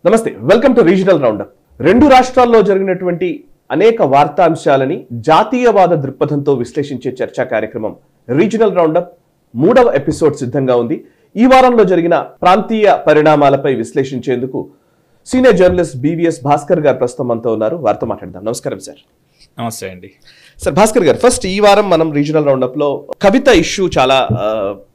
నమస్తే, welcome to regional round up. రెండు రాష్ట్రాల్లో జరిగినటువంటి అనేక వార్తాంశాలని జాతీయవాద దృక్పథంతో విశ్లేషించే చర్చా కార్యక్రమం రీజనల్ రౌండప్ 3వ ఎపిసోడ్ సిద్ధంగా ఉంది. ఈ వారంలో జరిగిన ప్రాంతీయ పరిణామాలపై విశ్లేషించేందుకు సీనియర్ జర్నలిస్ట్ బీవీఎస్ భాస్కర్ గారు ప్రస్తుతం మనతో ఉన్నారు. వారితో మాట్లాడదాం. నమస్కారం సార్. నమస్తే అండి. సార్ భాస్కర్ గారు, ఫస్ట్ ఈ వారం మనం రీజనల్ రౌండప్ లో కవిత ఇష్యూ చాలా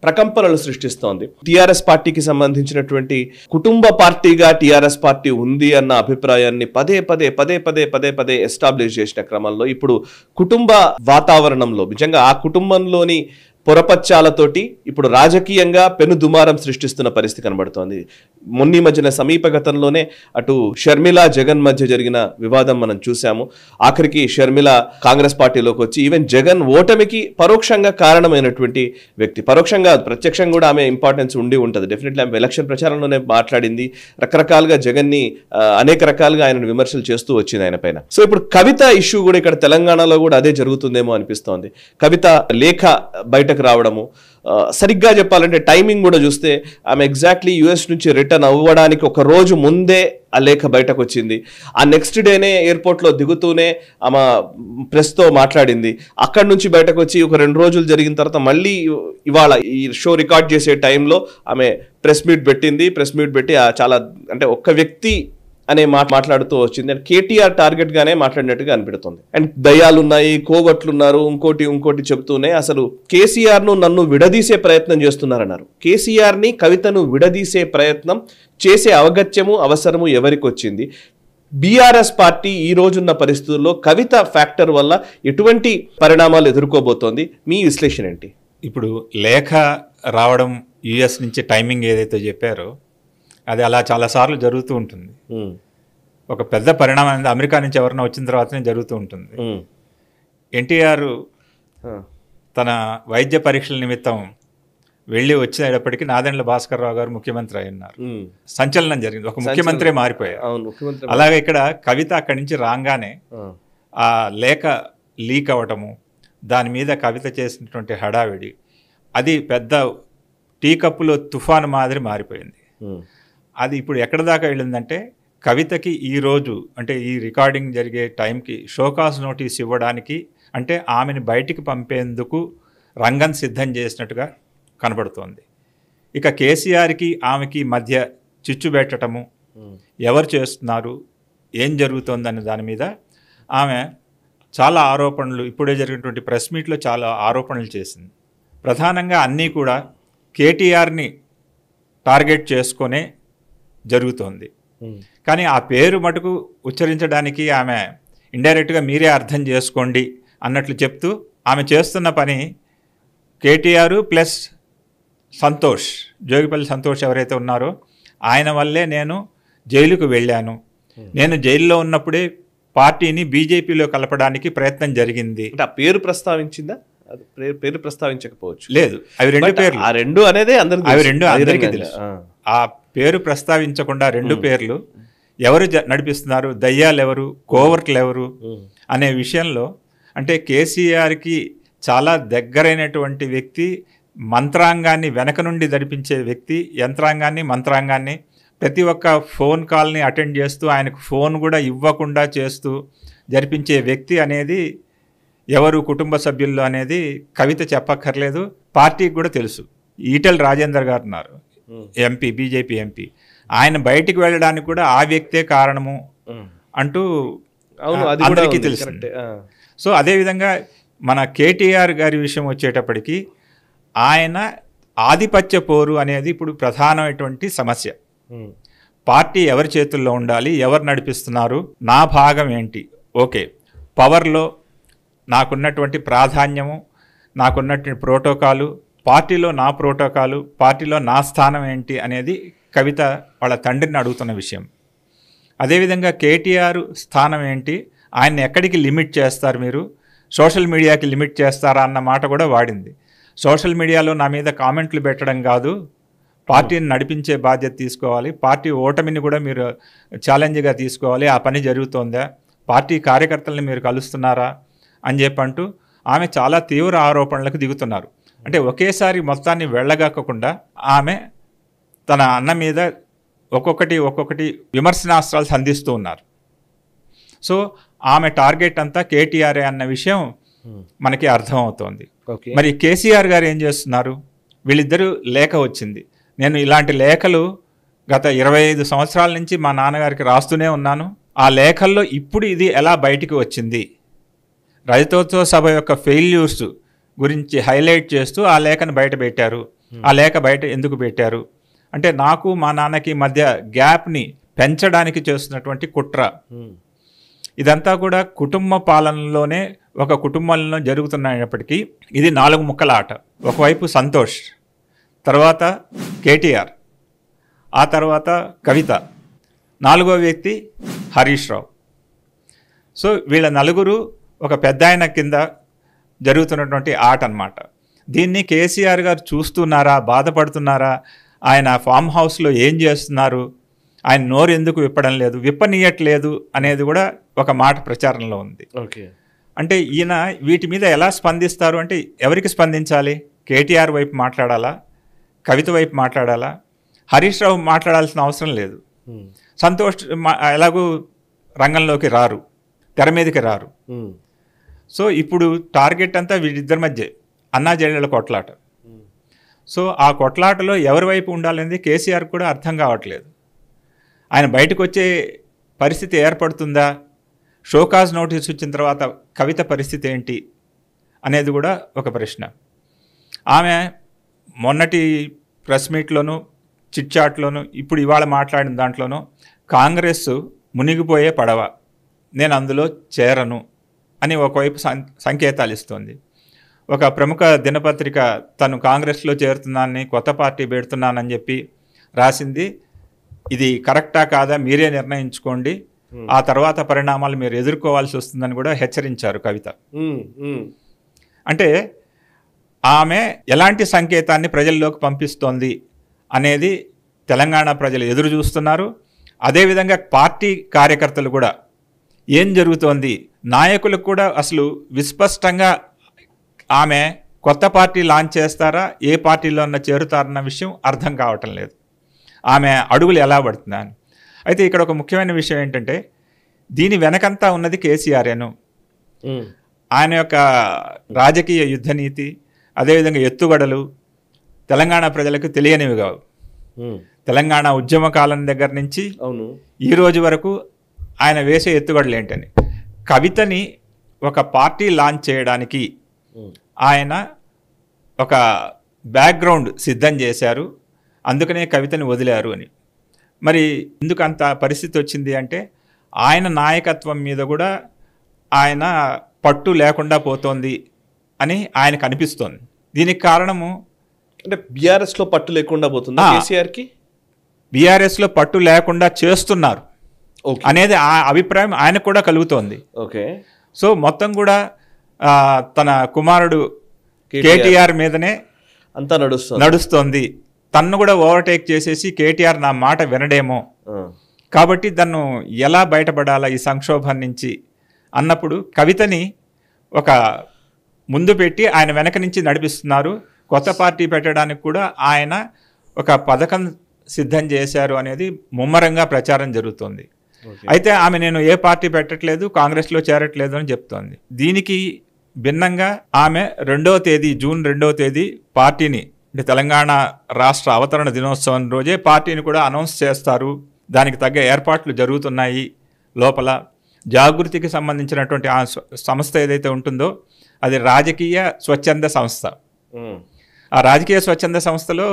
ప్రకంపనలు సృష్టిస్తోంది. టిఆర్ఎస్ పార్టీకి సంబంధించినటువంటి కుటుంబ పార్టీగా టిఆర్ఎస్ పార్టీ ఉంది అన్న అభిప్రాయాన్ని పదే పదే ఎస్టాబ్లిష్ చేసిన క్రమంలో ఇప్పుడు కుటుంబ వాతావరణంలో నిజంగా ఆ కుటుంబంలోని పొరపచ్చాలతోటి ఇప్పుడు రాజకీయంగా పెను దుమారం సృష్టిస్తున్న పరిస్థితి కనబడుతోంది. మొన్న మధ్యన సమీప గతంలోనే అటు షర్మిల జగన్ మధ్య జరిగిన వివాదం మనం చూసాము. ఆఖరికి షర్మిల కాంగ్రెస్ పార్టీలోకి వచ్చి ఈవెన్ జగన్ ఓటమికి పరోక్షంగా కారణమైనటువంటి వ్యక్తి. పరోక్షంగా ప్రత్యక్షంగా కూడా ఆమె ఇంపార్టెన్స్ ఉండి ఉంటుంది. డెఫినెట్లీ ఆమె ఎలక్షన్ ప్రచారంలోనే మాట్లాడింది. రకరకాలుగా జగన్ని అనేక రకాలుగా ఆయన విమర్శలు చేస్తూ వచ్చింది ఆయన పైన. సో ఇప్పుడు కవిత ఇష్యూ కూడా ఇక్కడ తెలంగాణలో కూడా అదే జరుగుతుందేమో అనిపిస్తోంది. కవిత లేఖ బయటకు రావడము, సరిగ్గా చెప్పాలంటే టైమింగ్ కూడా చూస్తే ఆమె ఎగ్జాక్ట్లీ యుఎస్ నుంచి రిటర్న్ అవ్వడానికి ఒక రోజు ముందే ఆ లేఖ బయటకు వచ్చింది. ఆ నెక్స్ట్ డేనే ఎయిర్పోర్ట్లో దిగుతూనే ఆమె ప్రెస్తో మాట్లాడింది. అక్కడి నుంచి బయటకు వచ్చి ఒక 2 రోజులు జరిగిన తర్వాత మళ్ళీ ఇవాళ ఈ షో రికార్డ్ చేసే టైంలో ఆమె ప్రెస్ మీట్ పెట్టి చాలా అంటే ఒక్క వ్యక్తి అనే మాట్లాడుతూ వచ్చింది. అండ్ కేటీఆర్ టార్గెట్ గానే మాట్లాడినట్టుగా అనిపిస్తుంది. అండ్ దయ్యాలున్నాయి, కోవట్లున్నారు, ఇంకోటి చెబుతూనే అసలు కేసీఆర్ ను నన్ను విడదీసే ప్రయత్నం చేస్తున్నారన్నారు. కేసీఆర్ ని కవితను విడదీసే ప్రయత్నం చేసే అవగత్యము అవసరము ఎవరికి వచ్చింది? బీఆర్ఎస్ పార్టీ ఈ రోజున్న పరిస్థితుల్లో కవిత ఫ్యాక్టర్ వల్ల ఎటువంటి పరిణామాలు ఎదుర్కోబోతోంది? మీ విశ్లేషణ ఏంటి? ఇప్పుడు లేఖ రావడం యుఎస్ నుంచి టైమింగ్ ఏదైతే చెప్పారో అది అలా చాలాసార్లు జరుగుతూ ఉంటుంది. ఒక పెద్ద పరిణామం అనేది అమెరికా నుంచి ఎవరైనా వచ్చిన తర్వాతనే జరుగుతూ ఉంటుంది. ఎన్టీఆర్ తన వైద్య పరీక్షల నిమిత్తం వెళ్ళి వచ్చేటప్పటికి నాదెండ్ల భాస్కర్ రావు గారు ముఖ్యమంత్రి అయి ఉన్నారు. సంచలనం జరిగింది, ఒక ముఖ్యమంత్రి మారిపోయారు. అలాగే ఇక్కడ కవిత అక్కడి నుంచి రాగానే ఆ లేఖ లీక్ అవ్వటము, దాని మీద కవిత చేసినటువంటి హడావిడి, అది పెద్ద టీ కప్పులో తుఫాను మాదిరి మారిపోయింది. అది ఇప్పుడు ఎక్కడి దాకా వెళ్ళిందంటే కవితకి ఈరోజు అంటే ఈ రికార్డింగ్ జరిగే టైంకి షోకాస్ నోటీస్ ఇవ్వడానికి, అంటే ఆమెను బయటికి పంపేందుకు రంగం సిద్ధం చేసినట్టుగా కనబడుతోంది. ఇక కేసీఆర్కి ఆమెకి మధ్య చిచ్చు పెట్టడము, ఎవరు చేస్తున్నారు, ఏం జరుగుతోందనే దాని మీద ఆమె చాలా ఆరోపణలు, ఇప్పుడే జరిగినటువంటి ప్రెస్ మీట్లో చాలా ఆరోపణలు చేసింది. ప్రధానంగా అన్నీ కూడా కేటీఆర్ని టార్గెట్ చేసుకొనే జరుగుతోంది. కానీ ఆ పేరు మటుకు ఉచ్చరించడానికి ఆమె ఇండైరెక్ట్గా మీరే అర్థం చేసుకోండి అన్నట్లు చెప్తూ ఆమె చేస్తున్న పని కేటీఆర్ ప్లస్ సంతోష్, జోగిపల్లి సంతోష్ ఎవరైతే ఉన్నారో ఆయన వల్లే నేను జైలుకు వెళ్ళాను, నేను జైల్లో ఉన్నప్పుడే పార్టీని బీజేపీలో కలపడానికి ప్రయత్నం జరిగింది. అంటే ఆ పేరు ప్రస్తావించిందా? పేరు ప్రస్తావించకపోవచ్చు. లేదు, అవి 2 పేర్లు. ఆ 2 అనేది అందరికీ తెలుసు. ఆ పేరు ప్రస్తావించకుండా 2 పేర్లు ఎవరు నడిపిస్తున్నారు, దయ్యాలు ఎవరు, కోవర్ట్లు ఎవరు అనే విషయంలో, అంటే కేసీఆర్కి చాలా దగ్గరైనటువంటి వ్యక్తి, మంత్రాంగాన్ని వెనక నుండి నడిపించే వ్యక్తి, యంత్రాంగాన్ని మంత్రాంగాన్ని ప్రతి ఒక్క ఫోన్ కాల్ని అటెండ్ చేస్తూ ఆయనకు ఫోన్ కూడా ఇవ్వకుండా చేస్తూ జరిపించే వ్యక్తి అనేది ఎవరు కుటుంబ సభ్యుల్లో అనేది కవిత చెప్పక్కర్లేదు, పార్టీకి కూడా తెలుసు. ఈటెల రాజేందర్ గారు ఉన్నారు, ఎంపీ, బీజేపీ ఎంపీ, ఆయన బయటికి వెళ్ళడానికి కూడా ఆ వ్యక్తే కారణము అంటూ అందరికీ తెలుసు. సో అదేవిధంగా మన కేటీఆర్ గారి విషయం వచ్చేటప్పటికి ఆయన ఆధిపత్య పోరు అనేది ఇప్పుడు ప్రధానమైనటువంటి సమస్య. పార్టీ ఎవరి చేతుల్లో ఉండాలి, ఎవరు నడిపిస్తున్నారు, నా భాగం ఏంటి, ఓకే పవర్లో నాకున్నటువంటి ప్రాధాన్యము, నాకున్నటువంటి ప్రోటోకాలు, పార్టీలో నా ప్రోటోకాలు, పార్టీలో నా స్థానం ఏంటి అనేది కవిత వాళ్ళ తండ్రిని అడుగుతున్న విషయం. అదేవిధంగా కేటీఆర్ స్థానం ఏంటి, ఆయన్ని ఎక్కడికి లిమిట్ చేస్తారు, మీరు సోషల్ మీడియాకి లిమిట్ చేస్తారా అన్న మాట కూడా వాడింది. సోషల్ మీడియాలో నా మీద కామెంట్లు పెట్టడం కాదు, పార్టీని నడిపించే బాధ్యత తీసుకోవాలి, పార్టీ ఓటమిని కూడా మీరు ఛాలెంజ్గా తీసుకోవాలి, ఆ పని జరుగుతోందా, పార్టీ కార్యకర్తల్ని మీరు కలుస్తున్నారా అని చెప్పంటూ ఆమె చాలా తీవ్ర ఆరోపణలకు దిగుతున్నారు. అంటే ఒకేసారి మొత్తాన్ని వెళ్ళగాకుండా ఆమె తన అన్న మీద ఒక్కొక్కటి విమర్శనాస్త్రాలు సంధిస్తూ ఉన్నారు. సో ఆమె టార్గెట్ అంతా కేటీఆర్ఏ అన్న విషయం మనకి అర్థమవుతోంది. మరి కేసీఆర్ గారు ఏం చేస్తున్నారు? వీళ్ళిద్దరూ లేఖ వచ్చింది. నేను ఇలాంటి లేఖలు గత 25 సంవత్సరాల నుంచి మా నాన్నగారికి రాస్తూనే ఉన్నాను. ఆ లేఖల్లో ఇప్పుడు ఇది ఎలా బయటికి వచ్చింది, రజతోత్సవ సభ యొక్క ఫెయిల్యూర్స్ గురించి హైలైట్ చేస్తూ ఆ లేఖను బయట పెట్టారు. ఆ లేఖ బయట ఎందుకు పెట్టారు అంటే నాకు మా నాన్నకి మధ్య గ్యాప్ని పెంచడానికి చేస్తున్నటువంటి కుట్ర. ఇదంతా కూడా కుటుంబ పాలనలోనే ఒక కుటుంబంలో జరుగుతున్నప్పటికీ ఇది 4 ముక్కల ఆట. ఒకవైపు సంతోష్, తర్వాత కేటీఆర్, ఆ తర్వాత కవిత, 4వ వ్యక్తి హరీష్ రావు. సో వీళ్ళ నలుగురు ఒక పెద్ద ఆయన కింద జరుగుతున్నటువంటి ఆట అన్నమాట. దీన్ని కేసీఆర్ గారు చూస్తున్నారా, బాధపడుతున్నారా, ఆయన ఫామ్ హౌస్లో ఏం చేస్తున్నారు, ఆయన నోరు ఎందుకు విప్పడం లేదు, విప్పనీయట్లేదు అనేది కూడా ఒక మాట ప్రచారంలో ఉంది. అంటే ఈయన వీటి మీద ఎలా స్పందిస్తారు అంటే ఎవరికి స్పందించాలి? కేటీఆర్ వైపు మాట్లాడాలా, కవిత వైపు మాట్లాడాలా? హరీష్ రావు మాట్లాడాల్సిన అవసరం లేదు. సంతోష్ ఎలాగూ రంగంలోకి రారు, తెర మీదకి రారు. సో ఇప్పుడు టార్గెట్ అంతా వీళ్ళిద్దరి మధ్య అన్నా చెల్లెళ్ళ కొట్లాట. సో ఆ కొట్లాటలో ఎవరి వైపు ఉండాలనేది కేసీఆర్ కూడా అర్థం కావట్లేదు. ఆయన బయటకు వచ్చే పరిస్థితి ఏర్పడుతుందా, షోకాజ్ నోటీస్ వచ్చిన తర్వాత కవిత పరిస్థితి ఏంటి అనేది కూడా ఒక ప్రశ్న. ఆమె మొన్నటి ప్రెస్ మీట్లోనూ చిట్చాట్లోనూ ఇప్పుడు ఇవాళ మాట్లాడిన దాంట్లోనూ కాంగ్రెస్ మునిగిపోయే పడవ, నేను అందులో చేరను అని ఒకవైపు సంకేతాలు ఇస్తోంది. ఒక ప్రముఖ దినపత్రిక తను కాంగ్రెస్లో చేరుతున్నానని, కొత్త పార్టీ పెడుతున్నానని చెప్పి రాసింది. ఇది కరెక్టా కాదా మీరే నిర్ణయించుకోండి, ఆ తర్వాత పరిణామాలు మీరు ఎదుర్కోవాల్సి వస్తుందని కూడా హెచ్చరించారు కవిత. అంటే ఆమె ఎలాంటి సంకేతాన్ని ప్రజల్లోకి పంపిస్తోంది అనేది తెలంగాణ ప్రజలు ఎదురు చూస్తున్నారు. అదేవిధంగా పార్టీ కార్యకర్తలు కూడా ఏం జరుగుతోంది, నాయకులకు కూడా అసలు విస్పష్టంగా ఆమె కొత్త పార్టీ లాంచ్ చేస్తారా, ఏ పార్టీలో ఉన్న చేరుతారన్న విషయం అర్థం కావటం లేదు. ఆమె అడుగులు ఎలా పడుతున్నాను. అయితే ఇక్కడ ఒక ముఖ్యమైన విషయం ఏంటంటే దీని వెనకంతా ఉన్నది కేసీఆర్ఏను. ఆయన యొక్క రాజకీయ యుద్ధనీతి, అదేవిధంగా ఎత్తుగడలు తెలంగాణ ప్రజలకు తెలియనివి కావు. తెలంగాణ ఉద్యమ కాలం దగ్గర నుంచి ఈ రోజు వరకు ఆయన వేసే ఎత్తుగడలు ఏంటని, కవితని ఒక పార్టీ లాంచ్ చేయడానికి ఆయన ఒక బ్యాక్గ్రౌండ్ సిద్ధం చేశారు, అందుకనే కవితని వదిలారు అని. మరి ఎందుకు అంత పరిస్థితి వచ్చింది అంటే ఆయన నాయకత్వం మీద కూడా ఆయన పట్టు లేకుండా పోతోంది అని ఆయనకు అనిపిస్తోంది. దీనికి కారణము అంటే బీఆర్ఎస్లో పట్టు లేకుండా పోతుంది, కేసీఆర్కి బీఆర్ఎస్లో పట్టు లేకుండా చేస్తున్నారు అనేది ఆ అభిప్రాయం ఆయనకు కూడా కలుగుతోంది. ఓకే. సో మొత్తం కూడా తన కుమారుడు కేటీఆర్ మీదనే అంతా నడుస్తోంది. తన్ను కూడా ఓవర్టేక్ చేసేసి కేటీఆర్ నా మాట వినడేమో, కాబట్టి తను ఎలా బయటపడాలా ఈ సంక్షోభం నుంచి అన్నప్పుడు కవితని ఒక ముందు పెట్టి ఆయన వెనక నుంచి నడిపిస్తున్నారు. కొత్త పార్టీ పెట్టడానికి కూడా ఆయన ఒక పథకం సిద్ధం చేశారు అనేది ముమ్మరంగా ప్రచారం జరుగుతోంది. అయితే ఆమె నేను ఏ పార్టీ పెట్టట్లేదు, కాంగ్రెస్లో చేరట్లేదు అని చెప్తోంది. దీనికి భిన్నంగా ఆమె జూన్ 2వ తేదీ పార్టీని, అంటే తెలంగాణ రాష్ట్ర అవతరణ దినోత్సవం రోజే పార్టీని కూడా అనౌన్స్ చేస్తారు. దానికి తగ్గ ఏర్పాట్లు జరుగుతున్నాయి. లోపల జాగృతికి సంబంధించినటువంటి ఆ సంస్థ ఏదైతే ఉంటుందో అది రాజకీయ స్వచ్ఛంద సంస్థ. ఆ రాజకీయ స్వచ్ఛంద సంస్థలో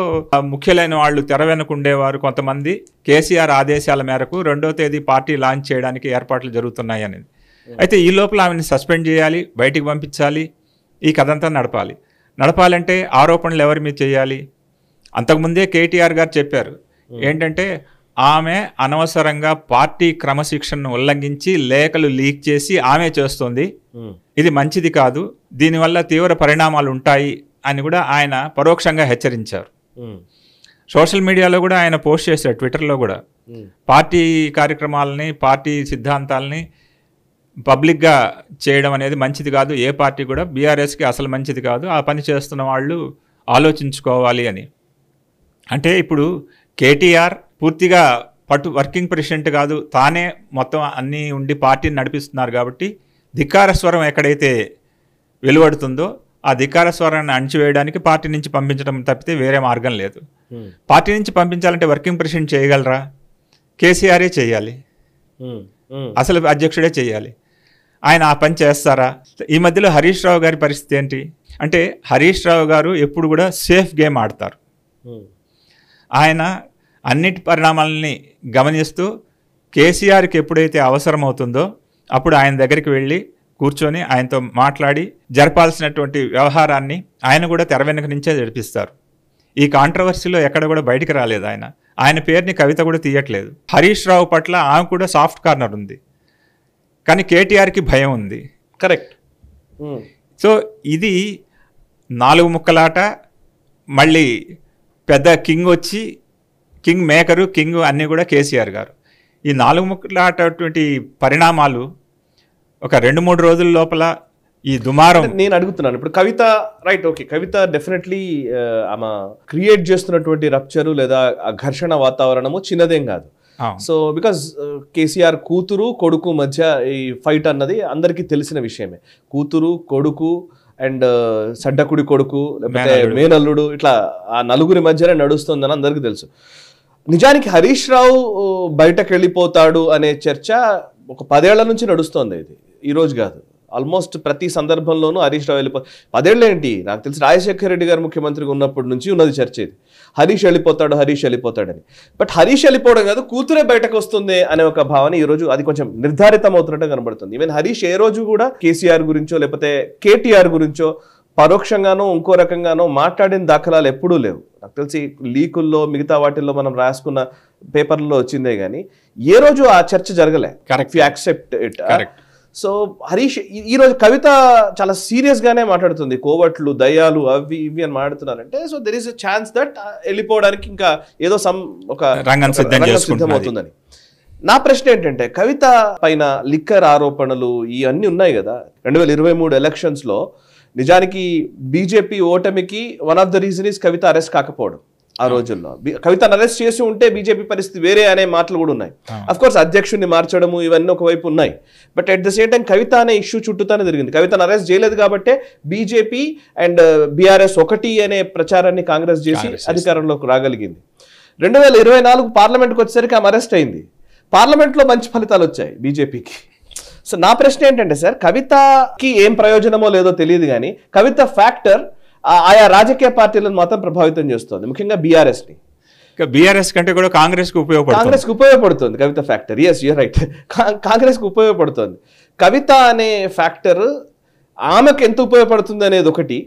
ముఖ్యులైన వాళ్ళు తెర వెనుకుండేవారు కొంతమంది కేసీఆర్ ఆదేశాల మేరకు 2వ తేదీ పార్టీ లాంచ్ చేయడానికి ఏర్పాట్లు జరుగుతున్నాయి అనేది. అయితే ఈ లోపల ఆమెను సస్పెండ్ చేయాలి, బయటికి పంపించాలి, ఈ కథంతా నడపాలంటే ఆరోపణలు ఎవరి మీద చేయాలి? అంతకుముందే కేటీఆర్ గారు చెప్పారు ఏంటంటే ఆమె అనవసరంగా పార్టీ క్రమశిక్షణను ఉల్లంఘించి లేఖలు లీక్ చేసి ఆమె చేస్తోంది, ఇది మంచిది కాదు, దీనివల్ల తీవ్ర పరిణామాలు ఉంటాయి అని కూడా ఆయన పరోక్షంగా హెచ్చరించారు. సోషల్ మీడియాలో కూడా ఆయన పోస్ట్ చేశారు, ట్విట్టర్లో కూడా పార్టీ కార్యక్రమాలని, పార్టీ సిద్ధాంతాలని పబ్లిక్గా చేయడం అనేది మంచిది కాదు, ఏ పార్టీ కూడా బీఆర్ఎస్కి అసలు మంచిది కాదు, ఆ పని చేస్తున్న వాళ్ళు ఆలోచించుకోవాలి అని. అంటే ఇప్పుడు కేటీఆర్ పూర్తిగా వర్కింగ్ ప్రెసిడెంట్ కాదు, తానే మొత్తం అన్నీ ఉండి పార్టీని నడిపిస్తున్నారు కాబట్టి ధిక్కార స్వరం ఎక్కడైతే వెలువడుతుందో ఆ ధిక్కార స్వరాన్ని అణిచివేయడానికి పార్టీ నుంచి పంపించడం తప్పితే వేరే మార్గం లేదు. పార్టీ నుంచి పంపించాలంటే వర్కింగ్ ప్రెసిడెంట్ చేయగలరా? కేసీఆరే చేయాలి, అసలు అధ్యక్షుడే చేయాలి. ఆయన ఆ పని చేస్తారా? ఈ మధ్యలో హరీష్ రావు గారి పరిస్థితి ఏంటి అంటే, హరీష్ రావు గారు ఎప్పుడు కూడా సేఫ్ గేమ్ ఆడతారు. ఆయన అన్నిటి పరిణామాలని గమనిస్తూ కేసీఆర్కి ఎప్పుడైతే అవసరం అవుతుందో అప్పుడు ఆయన దగ్గరికి వెళ్ళి కూర్చొని ఆయనతో మాట్లాడి జరపాల్సినటువంటి వ్యవహారాన్ని ఆయన కూడా తెర వెనుక నుంచే జరిపిస్తారు. ఈ కాంట్రవర్సీలో ఎక్కడ కూడా బయటికి రాలేదు. ఆయన పేరుని కవిత కూడా తీయట్లేదు. హరీష్ రావు పట్ల ఆమె కూడా సాఫ్ట్ కార్నర్ ఉంది, కానీ కేటీఆర్కి భయం ఉంది. కరెక్ట్. సో ఇది 4 ముక్కలాట. మళ్ళీ పెద్ద కింగ్ వచ్చి కింగ్ మేకరు, కింగ్ అన్నీ కూడా కేసీఆర్ గారు. ఈ 4 ముక్కలాటటువంటి పరిణామాలు ఒక 2-3 రోజుల లోపల ఈ దుమారం. నేను అడుగుతున్నాను ఇప్పుడు కవిత, రైట్, ఓకే, కవిత డెఫినెట్లీ ఆమె క్రియేట్ చేస్తున్నటువంటి రప్చరు లేదా ఘర్షణ వాతావరణము చిన్నదేం కాదు. సో బికాజ్ కేసీఆర్ కూతురు కొడుకు మధ్య ఈ ఫైట్ అన్నది అందరికీ తెలిసిన విషయమే. కూతురు కొడుకు అండ్ సడ్డకుడి కొడుకు లేకపోతే మేనల్లుడు, ఇట్లా ఆ నలుగురి మధ్యనే నడుస్తుందని అందరికీ తెలుసు. నిజానికి హరీష్ రావు బయటకు వెళ్ళిపోతాడు అనే చర్చ ఒక 10 ఏళ్ల నుంచి నడుస్తోంది. ఇది ఈ రోజు కాదు, ఆల్మోస్ట్ ప్రతి సందర్భంలోనూ హరీష్ రావు 10 ఏళ్ళు ఏంటి, నాకు తెలిసి రాజశేఖర రెడ్డి గారు ముఖ్యమంత్రిగా ఉన్నప్పటి నుంచి ఉన్నది చర్చ ఇది. హరీష్ వెళ్ళిపోతాడని. బట్ హరీష్ వెళ్ళిపోవడం కాదు, కూతురే బయటకు వస్తుంది అనే ఒక భావన ఈ రోజు అది కొంచెం నిర్ధారితం అవుతున్నట్టు కనబడుతుంది. ఈవెన్ హరీష్ ఏ రోజు కూడా కేసీఆర్ గురించో లేకపోతే కేటీఆర్ గురించో పరోక్షంగానో ఇంకో రకంగానో మాట్లాడిన దాఖలాలు ఎప్పుడూ లేవు. నాకు తెలిసి లీకుల్లో మిగతా వాటిల్లో మనం రాసుకున్న పేపర్లలో వచ్చిందే కానీ ఏ రోజు ఆ చర్చ జరగలే. Correct, you accept it. So Harish ఈరోజు కవిత చాలా సీరియస్ గానే మాట్లాడుతుంది. కోవట్లు దయ్యాలు అవి ఇవి అని మాట్లాడుతున్నారంటే, so there is a chance that వెళ్ళిపోవడానికి ఇంకా ఏదో ఒక రంగం సిద్ధమవుతుందని. నా ప్రశ్న ఏంటంటే, కవిత పైన లిక్కర్ ఆరోపణలు ఇవన్నీ ఉన్నాయి కదా. 2023 ఎలక్షన్స్ లో నిజానికి బీజేపీ ఓటమికి one of the reason is Kavitha arrest కాకపోవడం. ఆ రోజుల్లో కవితను అరెస్ట్ చేసి ఉంటే బీజేపీ పరిస్థితి వేరే అనే మాటలు కూడా ఉన్నాయి. అఫ్ కోర్స్ అధ్యక్షుడిని మార్చడము ఇవన్నీ ఒకవైపు ఉన్నాయి. But at the same time Kavitha అనే ఇష్యూ చుట్టూతానే జరిగింది. కవితను అరెస్ట్ చేయలేదు కాబట్టి బీజేపీ అండ్ బీఆర్ఎస్ ఒకటి అనే ప్రచారాన్ని కాంగ్రెస్ చేసి అధికారంలోకి రాగలిగింది. 2024 పార్లమెంట్కి వచ్చేసరికి ఆమె అరెస్ట్ అయింది. పార్లమెంట్లో మంచి ఫలితాలు వచ్చాయి బీజేపీకి. సో నా ప్రశ్న ఏంటంటే సార్, కవితకి ఏం ప్రయోజనమో లేదో తెలియదు కానీ కవిత ఫ్యాక్టర్ ఆయా రాజకీయ పార్టీలను మాత్రం ప్రభావితం చేస్తుంది, ముఖ్యంగా బీఆర్ఎస్ ని. బీఆర్ఎస్ కంటే కూడా కాంగ్రెస్ కు ఉపయోగపడుతుంది Kavitha factor. Yes, you're right, Congress కు ఉపయోగపడుతుంది. కవిత అనే ఫ్యాక్టర్ ఆమెకు ఎంత ఉపయోగపడుతుంది అనేది ఒకటి.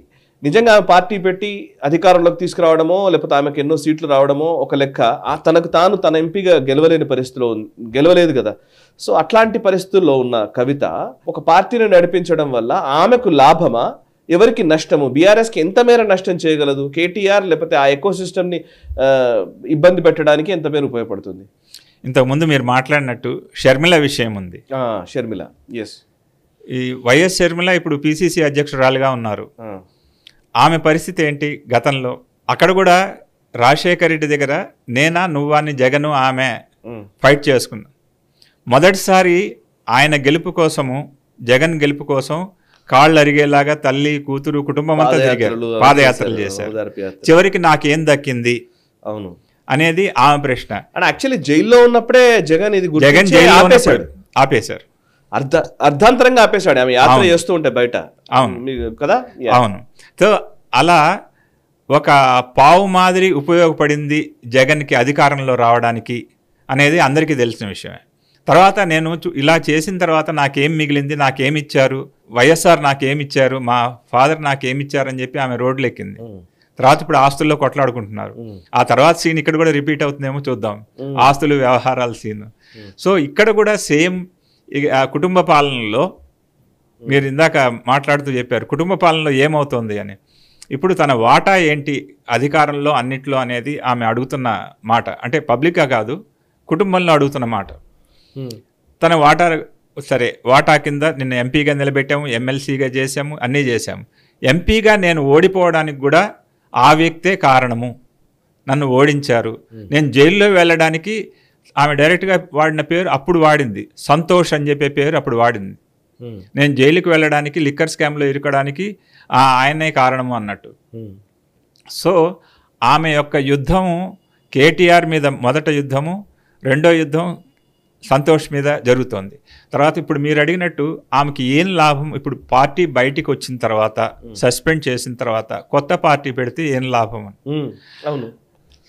నిజంగా ఆమె పార్టీ పెట్టి అధికారంలోకి తీసుకురావడమో లేకపోతే ఆమెకు ఎన్నో సీట్లు రావడమో ఒక లెక్క. తనకు తాను తన ఎంపీగా గెలవలేని పరిస్థితిలో గెలవలేదు కదా. సో అట్లాంటి పరిస్థితుల్లో ఉన్న కవిత ఒక పార్టీని నడిపించడం వల్ల ఆమెకు లాభమా, ఎవరికి నష్టము, బీఆర్ఎస్కి ఎంత మేర నష్టం చేయగలదు, కేటీఆర్ లేకపోతే ఆ ఎకో సిస్టమ్ని ఇబ్బంది పెట్టడానికి ఎంత మేర ఉపయోగపడుతుంది? ఇంతకుముందు మీరు మాట్లాడినట్టు షర్మిల విషయం ఉంది. షర్మిల, ఎస్, ఈ వైఎస్ షర్మిల ఇప్పుడు పిసిసి అధ్యక్షురాలుగా ఉన్నారు. ఆమె పరిస్థితి ఏంటి గతంలో? అక్కడ కూడా రాజశేఖర రెడ్డి దగ్గర నేనా నువ్వా అని జగను ఆమె ఫైట్ చేసుకున్నా. మొదటిసారి ఆయన గెలుపు కోసము, జగన్ గెలుపు కోసం కాళ్ళు అరిగేలాగా తల్లి కూతురు కుటుంబం అంతా తిరిగారు, పాదయాత్రలు చేశారు. చివరికి నాకేం దక్కింది అవును అనేది ఆమె ప్రశ్న. యాక్చువల్లీ జైల్లో ఉన్నప్పుడే జగన్ ఆపేశారు, అర్ధాంతరంగా ఆపేశాడు. ఆమె యాత్ర చేస్తూ ఉంటే బయట. అవును కదా, అవును. సో అలా ఒక పావు మాదిరి ఉపయోగపడింది జగన్కి అధికారంలో రావడానికి అనేది అందరికీ తెలిసిన విషయమే. తర్వాత నేను ఇలా చేసిన తర్వాత నాకేం మిగిలింది, నాకేమిచ్చారు, వైఎస్ఆర్ నాకేమిచ్చారు, మా ఫాదర్ నాకేమిచ్చారని చెప్పి ఆమె రోడ్లు ఎక్కింది. తర్వాత ఇప్పుడు ఆస్తుల్లో కొట్లాడుకుంటున్నారు. ఆ తర్వాత సీన్ ఇక్కడ కూడా రిపీట్ అవుతుందేమో చూద్దాం, ఆస్తులు వ్యవహారాల సీన్. సో ఇక్కడ కూడా సేమ్ కుటుంబ పాలనలో మీరు ఇందాక మాట్లాడుతూ చెప్పారు కుటుంబ పాలనలో ఏమవుతుంది అని. ఇప్పుడు తన వాటా ఏంటి అధికారంలో అన్నిట్లో అనేది ఆమె అడుగుతున్న మాట. అంటే పబ్లిక్గా కాదు, కుటుంబంలో అడుగుతున్న మాట. తన వాటా సరే, వాటా కింద నిన్ను ఎంపీగా నిలబెట్టాము, ఎమ్మెల్సీగా చేసాము, అన్నీ చేశాము. ఎంపీగా నేను ఓడిపోవడానికి కూడా ఆ వ్యక్తే కారణము, నన్ను ఓడించారు. నేను జైల్లో వెళ్ళడానికి ఆమె డైరెక్ట్గా వాడిన పేరు అప్పుడు వాడింది, సంతోష్ అని చెప్పే పేరు అప్పుడు వాడింది. నేను జైలుకి వెళ్ళడానికి, లిక్కర్ స్కామ్లో ఇరుకడానికి ఆయనే కారణము అన్నట్టు. సో ఆమె యొక్క యుద్ధము కేటీఆర్ మీద మొదట యుద్ధము, రెండో యుద్ధం సంతోష్ మీద జరుగుతోంది. తర్వాత ఇప్పుడు మీరు అడిగినట్టు ఆమెకి ఏం లాభం? ఇప్పుడు పార్టీ బయటికి వచ్చిన తర్వాత, సస్పెండ్ చేసిన తర్వాత కొత్త పార్టీ పెడితే ఏం లాభం అని. అవును.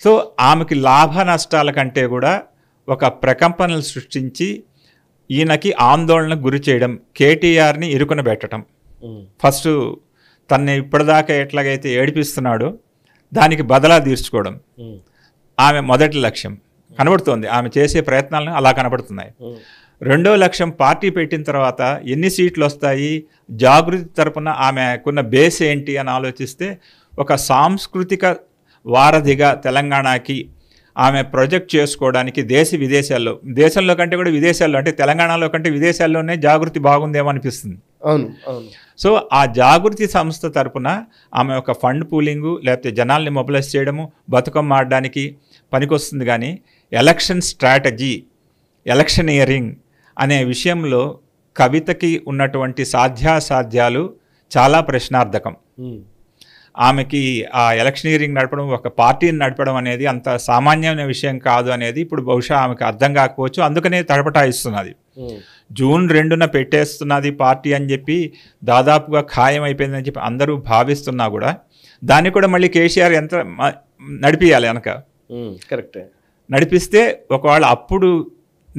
సో ఆమెకి లాభ నష్టాల కంటే కూడా ఒక ప్రకంపనలు సృష్టించి ఈయనకి ఆందోళనకు గురి చేయడం, కేటీఆర్ని ఇరుకున పెట్టడం. ఫస్ట్ తన్ని ఇప్పటిదాకా ఎట్లాగైతే ఏడిపిస్తున్నాడో దానికి బదలా తీర్చుకోవడం ఆమె మొదటి లక్ష్యం కనబడుతోంది. ఆమె చేసే ప్రయత్నాలను అలా కనబడుతున్నాయి. రెండో లక్ష్యం, పార్టీ పెట్టిన తర్వాత ఎన్ని సీట్లు వస్తాయి, జాగృతి తరపున ఆమెకున్న బేస్ ఏంటి అని ఆలోచిస్తే ఒక సాంస్కృతిక వారధిగా తెలంగాణకి ఆమె ప్రొజెక్ట్ చేసుకోవడానికి దేశంలో కంటే కూడా విదేశాల్లో, అంటే తెలంగాణలో కంటే విదేశాల్లోనే జాగృతి బాగుందేమో అనిపిస్తుంది. అవును అవును. సో ఆ జాగృతి సంస్థ తరపున ఆమె ఒక ఫండ్ పూలింగు లేకపోతే జనాల్ని మొబిలైజ్ చేయడము, బతుకమ్మ ఆడడానికి పనికొస్తుంది. కానీ ఎలక్షన్ స్ట్రాటజీ, ఎలక్షనియరింగ్ అనే విషయంలో కవితకి ఉన్నటువంటి సాధ్యాసాధ్యాలు చాలా ప్రశ్నార్థకం. ఆమెకి ఆ ఎలక్షనీరింగ్ నడపడం, ఒక పార్టీని నడపడం అనేది అంత సామాన్యమైన విషయం కాదు అనేది ఇప్పుడు బహుశా ఆమెకు అర్థం కాకపోవచ్చు. అందుకనే తడపటాయిస్తున్నది. జూన్ 2న పెట్టేస్తున్నది పార్టీ అని చెప్పి దాదాపుగా ఖాయం అయిపోయిందని చెప్పి అందరూ భావిస్తున్నా కూడా దాన్ని కూడా మళ్ళీ కేసీఆర్ ఎంత నడిపియాలి వెనక. కరెక్టే. నడిపిస్తే ఒకవేళ అప్పుడు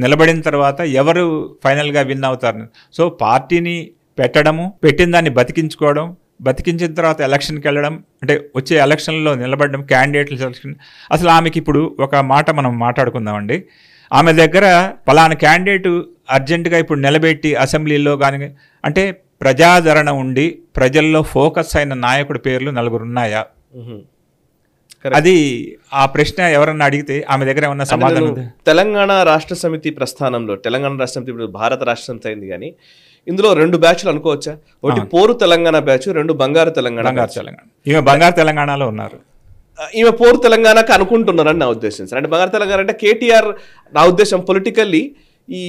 నిలబడిన తర్వాత ఎవరు ఫైనల్గా విన్ అవుతారు. సో పార్టీని పెట్టడము, పెట్టిన దాన్ని బతికించుకోవడం, బతికించిన తర్వాత ఎలక్షన్కి వెళ్ళడం, అంటే వచ్చే ఎలక్షన్లో నిలబడడం, క్యాండిడేట్ల సెలక్షన్. అసలు ఆమెకి ఇప్పుడు ఒక మాట మనం మాట్లాడుకుందామండి. ఆమె దగ్గర పలానా క్యాండిడేటు అర్జెంటుగా ఇప్పుడు నిలబెట్టి అసెంబ్లీలో కానీ, అంటే ప్రజాదరణ ఉండి ప్రజల్లో ఫోకస్ అయిన నాయకుడి పేర్లు 4 ఉన్నాయా? అది ఆ ప్రశ్న ఎవరన్నా అడిగితే ఆమె దగ్గర ఏమన్నా సమాధానం ఉంది? తెలంగాణ రాష్ట్ర సమితి ప్రస్థానంలో, తెలంగాణ రాష్ట్ర సమితి ఇప్పుడు భారత రాష్ట్ర సమితి అయింది, కానీ ఇందులో 2 బ్యాచ్లు అనుకోవచ్చా? ఒకటి పోరు తెలంగాణ బ్యాచ్, 2 బంగారు తెలంగాణ. ఈమె బంగారు తెలంగాణలో ఉన్నారు. ఈమె పోరు తెలంగాణకు అనుకుంటున్నారని నా ఉద్దేశం సార్. అంటే బంగారు తెలంగాణ అంటే కేటీఆర్, నా ఉద్దేశం పొలిటికల్లీ ఈ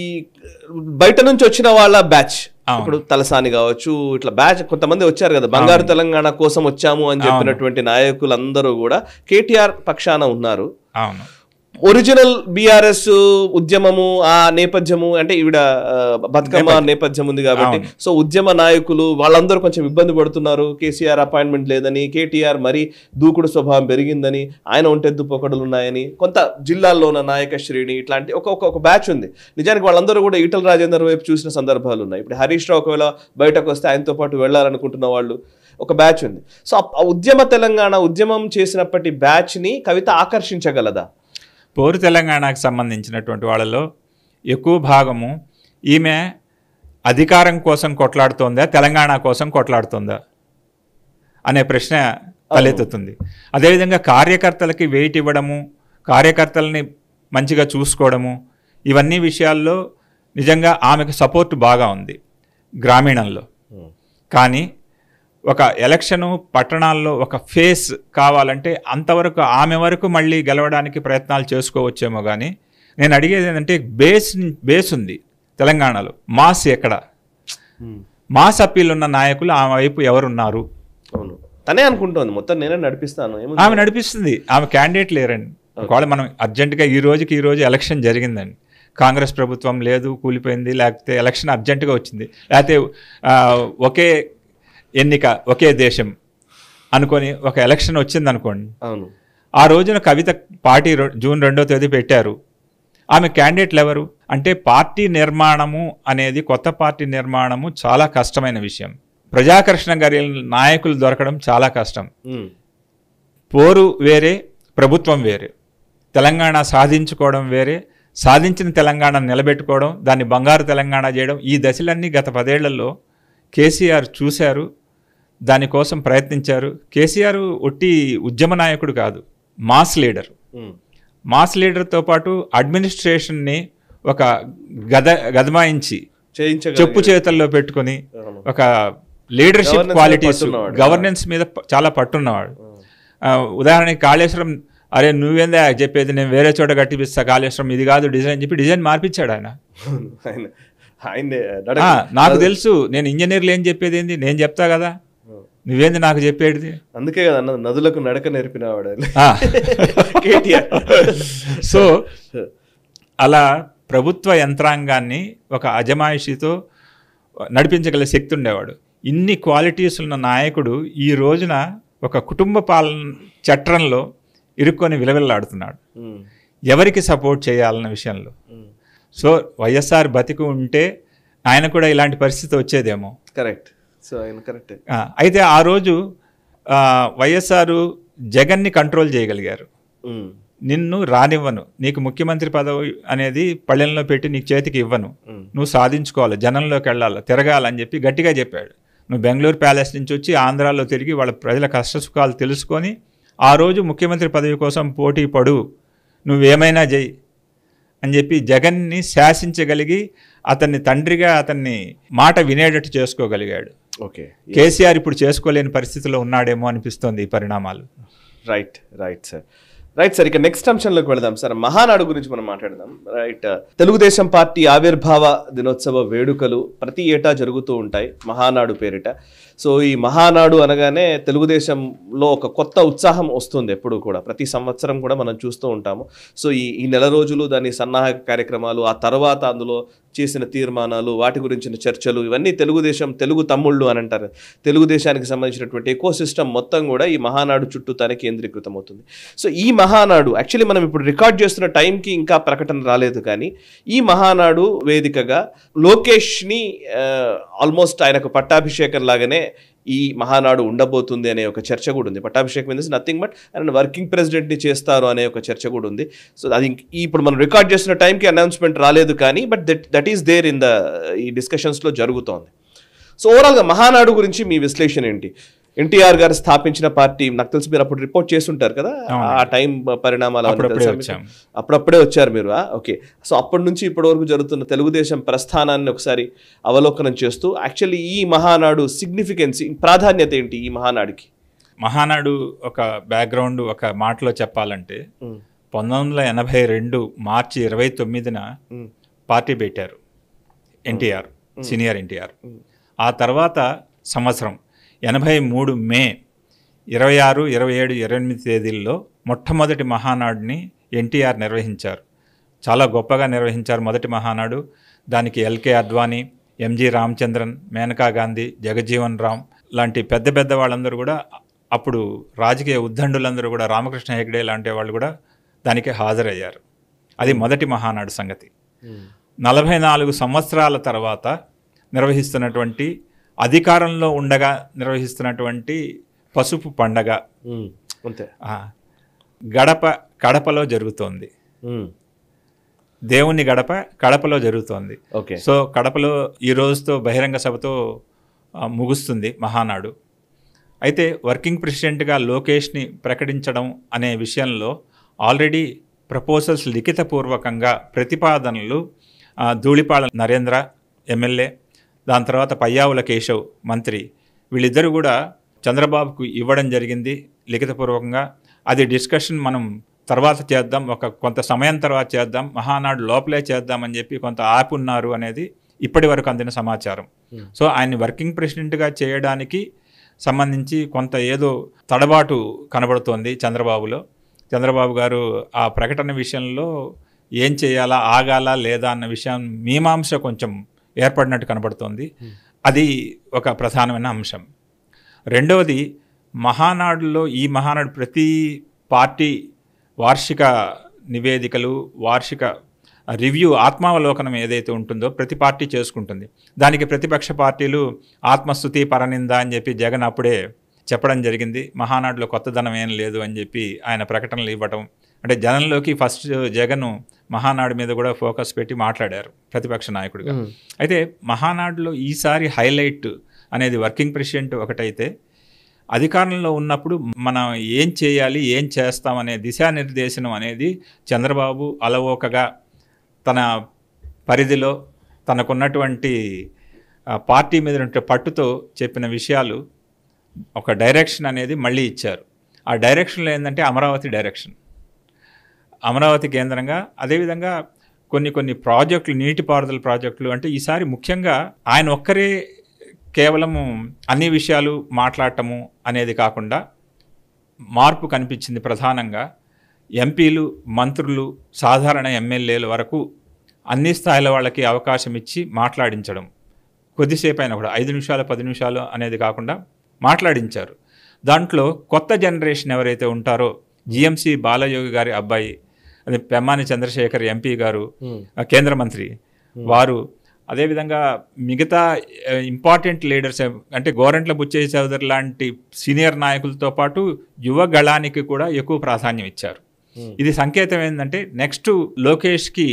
బయట నుంచి వచ్చిన వాళ్ళ బ్యాచ్, ఇప్పుడు తలసాని కావచ్చు, ఇట్లా బ్యాచ్ కొంతమంది వచ్చారు కదా, బంగారు తెలంగాణ కోసం వచ్చాము అని చెప్పినటువంటి నాయకులందరూ కూడా కేటీఆర్ పక్షాన ఉన్నారు. అవును. ఒరిజినల్ బీఆర్ఎస్ ఉద్యమము ఆ నేపథ్యము, అంటే ఈవిడ బతుకమ్మ నేపథ్యం ఉంది కాబట్టి, సో ఉద్యమ నాయకులు వాళ్ళందరూ కొంచెం ఇబ్బంది పడుతున్నారు. కేసీఆర్ అపాయింట్మెంట్ లేదని, కేటీఆర్ మరీ దూకుడు స్వభావం పెరిగిందని, ఆయన ఒంటెద్దు పొకడులు ఉన్నాయని, కొంత జిల్లాల్లో ఉన్న నాయక శ్రేణి, ఇట్లాంటి ఒక బ్యాచ్ ఉంది. నిజానికి వాళ్ళందరూ కూడా ఈటల రాజేందర్ వైపు చూసిన సందర్భాలు ఉన్నాయి. ఇప్పుడు హరీష్ రావు ఒకవేళ బయటకు వస్తే ఆయనతో పాటు వెళ్ళాలనుకుంటున్న వాళ్ళు ఒక బ్యాచ్ ఉంది. సో ఆ ఉద్యమ తెలంగాణ ఉద్యమం చేసినప్పటి బ్యాచ్ని కవిత ఆకర్షించగలదా? పోరు తెలంగాణకు సంబంధించినటువంటి వాళ్ళలో ఎక్కువ భాగము ఈమె అధికారం కోసం కొట్లాడుతోందా, తెలంగాణ కోసం కొట్లాడుతోందా అనే ప్రశ్న తలెత్తుతుంది. అదేవిధంగా కార్యకర్తలకి వెయిట్ ఇవ్వడము, కార్యకర్తలని మంచిగా చూసుకోవడము, ఇవన్నీ విషయాల్లో నిజంగా ఆమెకు సపోర్ట్ బాగా ఉంది గ్రామీణంలో. కానీ ఒక ఎలక్షను పట్టణాల్లో ఒక ఫేస్ కావాలంటే అంతవరకు ఆమె వరకు మళ్ళీ గెలవడానికి ప్రయత్నాలు చేసుకోవచ్చేమో. కానీ నేను అడిగేది ఏంటంటే బేస్ ఉంది తెలంగాణలో, మాస్ ఎక్కడ? మాస్ అప్పీల్ ఉన్న నాయకులు ఆమె వైపు ఎవరున్నారు? అవును, తనే అనుకుంటోంది మొత్తం నేనే నడిపిస్తాను. ఆమె నడిపిస్తుంది, ఆమె క్యాండిడేట్ లేరండి. ఒకవేళ మనం అర్జెంటుగా ఈ రోజు ఎలక్షన్ జరిగిందండి, కాంగ్రెస్ ప్రభుత్వం లేదు, కూలిపోయింది, లేకపోతే ఎలక్షన్ అర్జెంటుగా వచ్చింది, లేకపోతే ఒకే ఎన్నిక ఒకే దేశం అనుకొని ఒక ఎలక్షన్ వచ్చింది అనుకోండి. అవును. ఆ రోజున కవిత పార్టీ జూన్ 2వ తేదీ పెట్టారు. ఆమె క్యాండిడేట్లు ఎవరు? అంటే పార్టీ నిర్మాణము అనేది, కొత్త పార్టీ నిర్మాణము చాలా కష్టమైన విషయం. ప్రజాకర్షణ కలిగిన నాయకులు దొరకడం చాలా కష్టం. పోరు వేరే, ప్రభుత్వం వేరే. తెలంగాణ సాధించుకోవడం వేరే, సాధించిన తెలంగాణ నిలబెట్టుకోవడం, దాన్ని బంగారు తెలంగాణ చేయడం, ఈ దశలన్నీ గత 10 ఏళ్లలో కేసీఆర్ చూశారు, దానికోసం ప్రయత్నించారు. కేసీఆర్ ఒట్టి ఉద్యమ నాయకుడు కాదు, మాస్ లీడర్. మాస్ లీడర్తో పాటు అడ్మినిస్ట్రేషన్ని ఒక గదమాయించి చెప్పు చేతల్లో పెట్టుకొని ఒక లీడర్షిప్ క్వాలిటీస్, గవర్నెన్స్ మీద చాలా పట్టున్నవాడు. ఉదాహరణకి కాళేశ్వరం అరే నువ్వేందా చెప్పేది, నేను వేరే చోట కట్టిపిస్తా కాళేశ్వరం, ఇది కాదు డిజైన్ చెప్పి డిజైన్ మార్పించాడు ఆయన. నాకు తెలుసు, నేను ఇంజనీర్లు ఏం చెప్పేది ఏంది, నేను చెప్తా కదా, నువ్వేంది నాకు చెప్పేది. అందుకే కదా నదులకు నడక నేర్పినవాడు. సో అలా ప్రభుత్వ యంత్రాంగాన్ని ఒక అజమాయిషితో నడిపించగల శక్తి ఉండేవాడు. ఇన్ని క్వాలిటీస్ ఉన్న నాయకుడు ఈ రోజున ఒక కుటుంబ పాలన చట్రంలో ఇరుక్కొని విలవిల్లాడుతున్నాడు ఎవరికి సపోర్ట్ చేయాలన్న విషయంలో. సో వైఎస్ఆర్ బతికి ఉంటే ఆయన కూడా ఇలాంటి పరిస్థితి వచ్చేదేమో. కరెక్ట్. సో ఆయన కరెక్ట్. అయితే ఆ రోజు వైఎస్ఆర్ జగన్ని కంట్రోల్ చేయగలిగారు. నిన్ను రానివ్వను, నీకు ముఖ్యమంత్రి పదవి అనేది పళ్ళెంలో పెట్టి నీకు చేతికి ఇవ్వను, నువ్వు సాధించుకోవాలి, జనంలోకి వెళ్ళాలి, తిరగాలని చెప్పి గట్టిగా చెప్పాడు. నువ్వు బెంగళూరు ప్యాలెస్ నుంచి వచ్చి ఆంధ్రాలో తిరిగి వాళ్ళ ప్రజల కష్టసుఖాలు తెలుసుకొని ఆ రోజు ముఖ్యమంత్రి పదవి కోసం పోటీ పడు, నువ్వేమైనా చెయ్యి అని చెప్పి జగన్ని శాసించగలిగి అతన్ని తండ్రిగా అతన్ని మాట వినేటట్టు చేసుకోగలిగాడు. ఓకే. కేసీఆర్ ఇప్పుడు చేసుకోలేని పరిస్థితిలో ఉన్నాడేమో అనిపిస్తోంది ఈ పరిణామాలు. Right sir. ఇక నెక్స్ట్ అంశంలోకి వెళదాం సార్. మహానాడు గురించి మనం మాట్లాడదాం. రైట్. తెలుగుదేశం పార్టీ ఆవిర్భావ దినోత్సవ వేడుకలు ప్రతి ఏటా జరుగుతూ ఉంటాయి మహానాడు పేరిట. సో ఈ మహానాడు అనగానే తెలుగుదేశంలో ఒక కొత్త ఉత్సాహం వస్తుంది ఎప్పుడు కూడా, ప్రతి సంవత్సరం కూడా మనం చూస్తూ ఉంటాము. సో ఈ నెల రోజులు దాని సన్నాహక కార్యక్రమాలు, ఆ తర్వాత అందులో చేసిన తీర్మానాలు, వాటి గురించిన చర్చలు, ఇవన్నీ తెలుగు తమ్ముళ్ళు అని అంటారు. తెలుగుదేశానికి సంబంధించినటువంటి ఎకో సిస్టమ్ మొత్తం కూడా ఈ మహానాడు చుట్టూతానే కేంద్రీకృతం అవుతుంది. సో ఈ మహానాడు యాక్చువల్లీ మనం ఇప్పుడు రికార్డ్ చేస్తున్న టైంకి ఇంకా ప్రకటన రాలేదు, కానీ ఈ మహానాడు వేదికగా లోకేష్ని ఆల్మోస్ట్ ఆయనకు పట్టాభిషేకం లాగానే ఈ మహానాడు ఉండబోతుంది అనే ఒక చర్చ కూడా ఉంది. పట్టాభిషేకం మీన్స్ నథింగ్ బట్ ఆయన వర్కింగ్ ప్రెసిడెంట్ని చేస్తారు అనే ఒక చర్చ కూడా ఉంది. సో అది ఇప్పుడు మనం రికార్డ్ చేసిన టైంకి అనౌన్స్మెంట్ రాలేదు, కానీ but that is there in ఈ డిస్కషన్స్లో జరుగుతోంది. సో ఓవరాల్గా మహానాడు గురించి మీ విశ్లేషణ ఏంటి? ఎన్టీఆర్ గారు స్థాపించిన పార్టీ, నాకు తెలిసి మీరు అప్పుడు రిపోర్ట్ చేస్తుంటారు కదా ఆ టైం పరిణామాలు, అప్పుడప్పుడే వచ్చారు మీరు. ఓకే. సో అప్పటి నుంచి ఇప్పటి వరకు జరుగుతున్న తెలుగుదేశం ప్రస్థానాన్ని ఒకసారి అవలోకనం చేస్తూ యాక్చువల్లీ ఈ మహానాడు సిగ్నిఫికెన్స్, ప్రాధాన్యత ఏంటి ఈ మహానాడుకి? మహానాడు ఒక బ్యాక్గ్రౌండ్ ఒక మాటలో చెప్పాలంటే 1982 మార్చి 29న పార్టీ పెట్టారు ఎన్టీఆర్, సీనియర్ ఎన్టీఆర్. ఆ తర్వాత సంవత్సరం 83 మే 26, 27, 28 తేదీల్లో మొట్టమొదటి మహానాడుని ఎన్టీఆర్ నిర్వహించారు. చాలా గొప్పగా నిర్వహించారు మొదటి మహానాడు. దానికి ఎల్కే అద్వానీ, ఎంజి రామచంద్రన్, మేనకా గాంధీ, జగజ్జీవన్ రామ్ లాంటి పెద్ద పెద్ద వాళ్ళందరూ కూడా, అప్పుడు రాజకీయ ఉద్దండులందరూ కూడా, రామకృష్ణ హెగ్డే లాంటి వాళ్ళు కూడా దానికి హాజరయ్యారు. అది మొదటి మహానాడు సంగతి. 44 సంవత్సరాల తర్వాత నిర్వహిస్తున్నటువంటి, అధికారంలో ఉండగా నిర్వహిస్తున్నటువంటి పసుపు పండగ కడపలో జరుగుతోంది. దేవుని గడప కడపలో జరుగుతోంది. సో కడపలో ఈ రోజుతో బహిరంగ సభతో ముగుస్తుంది మహానాడు. అయితే వర్కింగ్ ప్రెసిడెంట్గా లోకేష్ని ప్రకటించడం అనే విషయంలో ఆల్రెడీ ప్రపోజల్స్ లిఖితపూర్వకంగా ప్రతిపాదనలు ధూళిపాళ నరేంద్ర ఎమ్మెల్యే, దాని తర్వాత పయ్యావుల కేశవ్ మంత్రి, వీళ్ళిద్దరూ కూడా చంద్రబాబుకు ఇవ్వడం జరిగింది లిఖితపూర్వకంగా. అది డిస్కషన్ మనం తర్వాత చేద్దాం, కొంత సమయం తర్వాత చేద్దాం, మహానాడు లోపలే చేద్దామని చెప్పి కొంత ఆపున్నారు అనేది ఇప్పటి వరకు అందిన సమాచారం. సో ఆయన్ని వర్కింగ్ ప్రెసిడెంట్గా చేయడానికి సంబంధించి కొంత ఏదో తడబాటు కనబడుతోంది చంద్రబాబులో. చంద్రబాబు గారు ఆ ప్రకటన విషయంలో ఏం చేయాలా, ఆగాలా లేదా అన్న విషయం మీమాంస కొంచెం ఏర్పడినట్టు కనబడుతోంది. అది ఒక ప్రధానమైన అంశం. రెండవది, మహానాడులో ఈ మహానాడు ప్రతి పార్టీ వార్షిక నివేదికలు, వార్షిక రివ్యూ, ఆత్మావలోకనం ఏదైతే ఉంటుందో ప్రతి పార్టీ చేసుకుంటుంది. దానికి ప్రతిపక్ష పార్టీలు ఆత్మస్తుతి పరనింద అని చెప్పి జగన్ అప్పుడే చెప్పడం జరిగింది. మహానాడులో కొత్తదనం ఏం లేదు అని చెప్పి ఆయన ప్రకటనలు ఇవ్వటం, అంటే జనంలోకి ఫస్ట్ జగన్ మహానాడు మీద కూడా ఫోకస్ పెట్టి మాట్లాడారు ప్రతిపక్ష నాయకుడిగా. అయితే మహానాడులో ఈసారి హైలైట్ అనేది వర్కింగ్ ప్రెసిడెంట్ ఒకటైతే, అధికారంలో ఉన్నప్పుడు మనం ఏం చేయాలి, ఏం చేస్తామనే దిశానిర్దేశనం అనేది చంద్రబాబు అలవోకగా తన పరిధిలో తనకున్నటువంటి పార్టీ మీద ఉంటే పట్టుతో చెప్పిన విషయాలు, ఒక డైరెక్షన్ అనేది మళ్ళీ ఇచ్చారు. ఆ డైరెక్షన్లో ఏంటంటే అమరావతి డైరెక్షన్. అమరావతి కేంద్రంగా, అదేవిధంగా కొన్ని ప్రాజెక్టులు, నీటిపారుదల ప్రాజెక్టులు, అంటే ఈసారి ముఖ్యంగా ఆయన ఒక్కరే కేవలము అన్ని విషయాలు మాట్లాడటము అనేది కాకుండా మార్పు కనిపించింది. ప్రధానంగా ఎంపీలు, మంత్రులు, సాధారణ ఎమ్మెల్యేల వరకు అన్ని స్థాయిల వాళ్ళకి అవకాశం ఇచ్చి మాట్లాడించడం, కొద్దిసేపు అయినా కూడా 5 నిమిషాలు 10 నిమిషాలు అనేది కాకుండా మాట్లాడించారు. దాంట్లో కొత్త జనరేషన్ ఎవరైతే ఉంటారో, జిఎంసి బాలయోగి గారి అబ్బాయి, అది పెమ్మాని చంద్రశేఖర్ ఎంపీ గారు, కేంద్ర మంత్రి వారు, అదేవిధంగా మిగతా ఇంపార్టెంట్ లీడర్స్ అంటే గోరంట్ల బుచ్చయ్య చౌదరి లాంటి సీనియర్ నాయకులతో పాటు యువ గళానికి కూడా ఎక్కువ ప్రాధాన్యం ఇచ్చారు. ఇది సంకేతం ఏంటంటే నెక్స్ట్ లోకేష్కి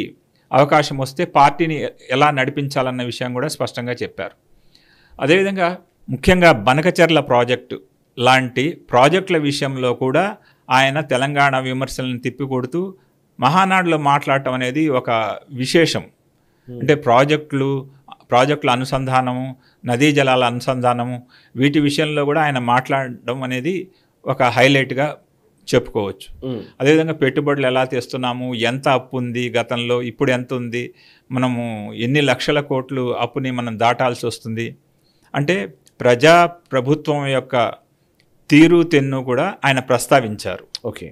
అవకాశం వస్తే పార్టీని ఎలా నడిపించాలన్న విషయం కూడా స్పష్టంగా చెప్పారు. అదేవిధంగా ముఖ్యంగా బనకచెర్ల ప్రాజెక్టు లాంటి ప్రాజెక్టుల విషయంలో కూడా ఆయన తెలంగాణ విమర్శలను తిప్పికొడుతూ మహానాడులో మాట్లాడటం అనేది ఒక విశేషం. అంటే ప్రాజెక్టుల అనుసంధానము, నదీ జలాల అనుసంధానము, వీటి విషయంలో కూడా ఆయన మాట్లాడడం అనేది ఒక హైలైట్గా చెప్పుకోవచ్చు. అదేవిధంగా పెట్టుబడులు ఎలా తెస్తున్నాము, ఎంత అప్పు ఉంది గతంలో, ఇప్పుడు ఎంత ఉంది, మనము ఎన్ని లక్షల కోట్లు అప్పుని మనం దాటాల్సి వస్తుంది, అంటే ప్రభుత్వం యొక్క తీరు తెన్ను కూడా ఆయన ప్రస్తావించారు. ఓకే,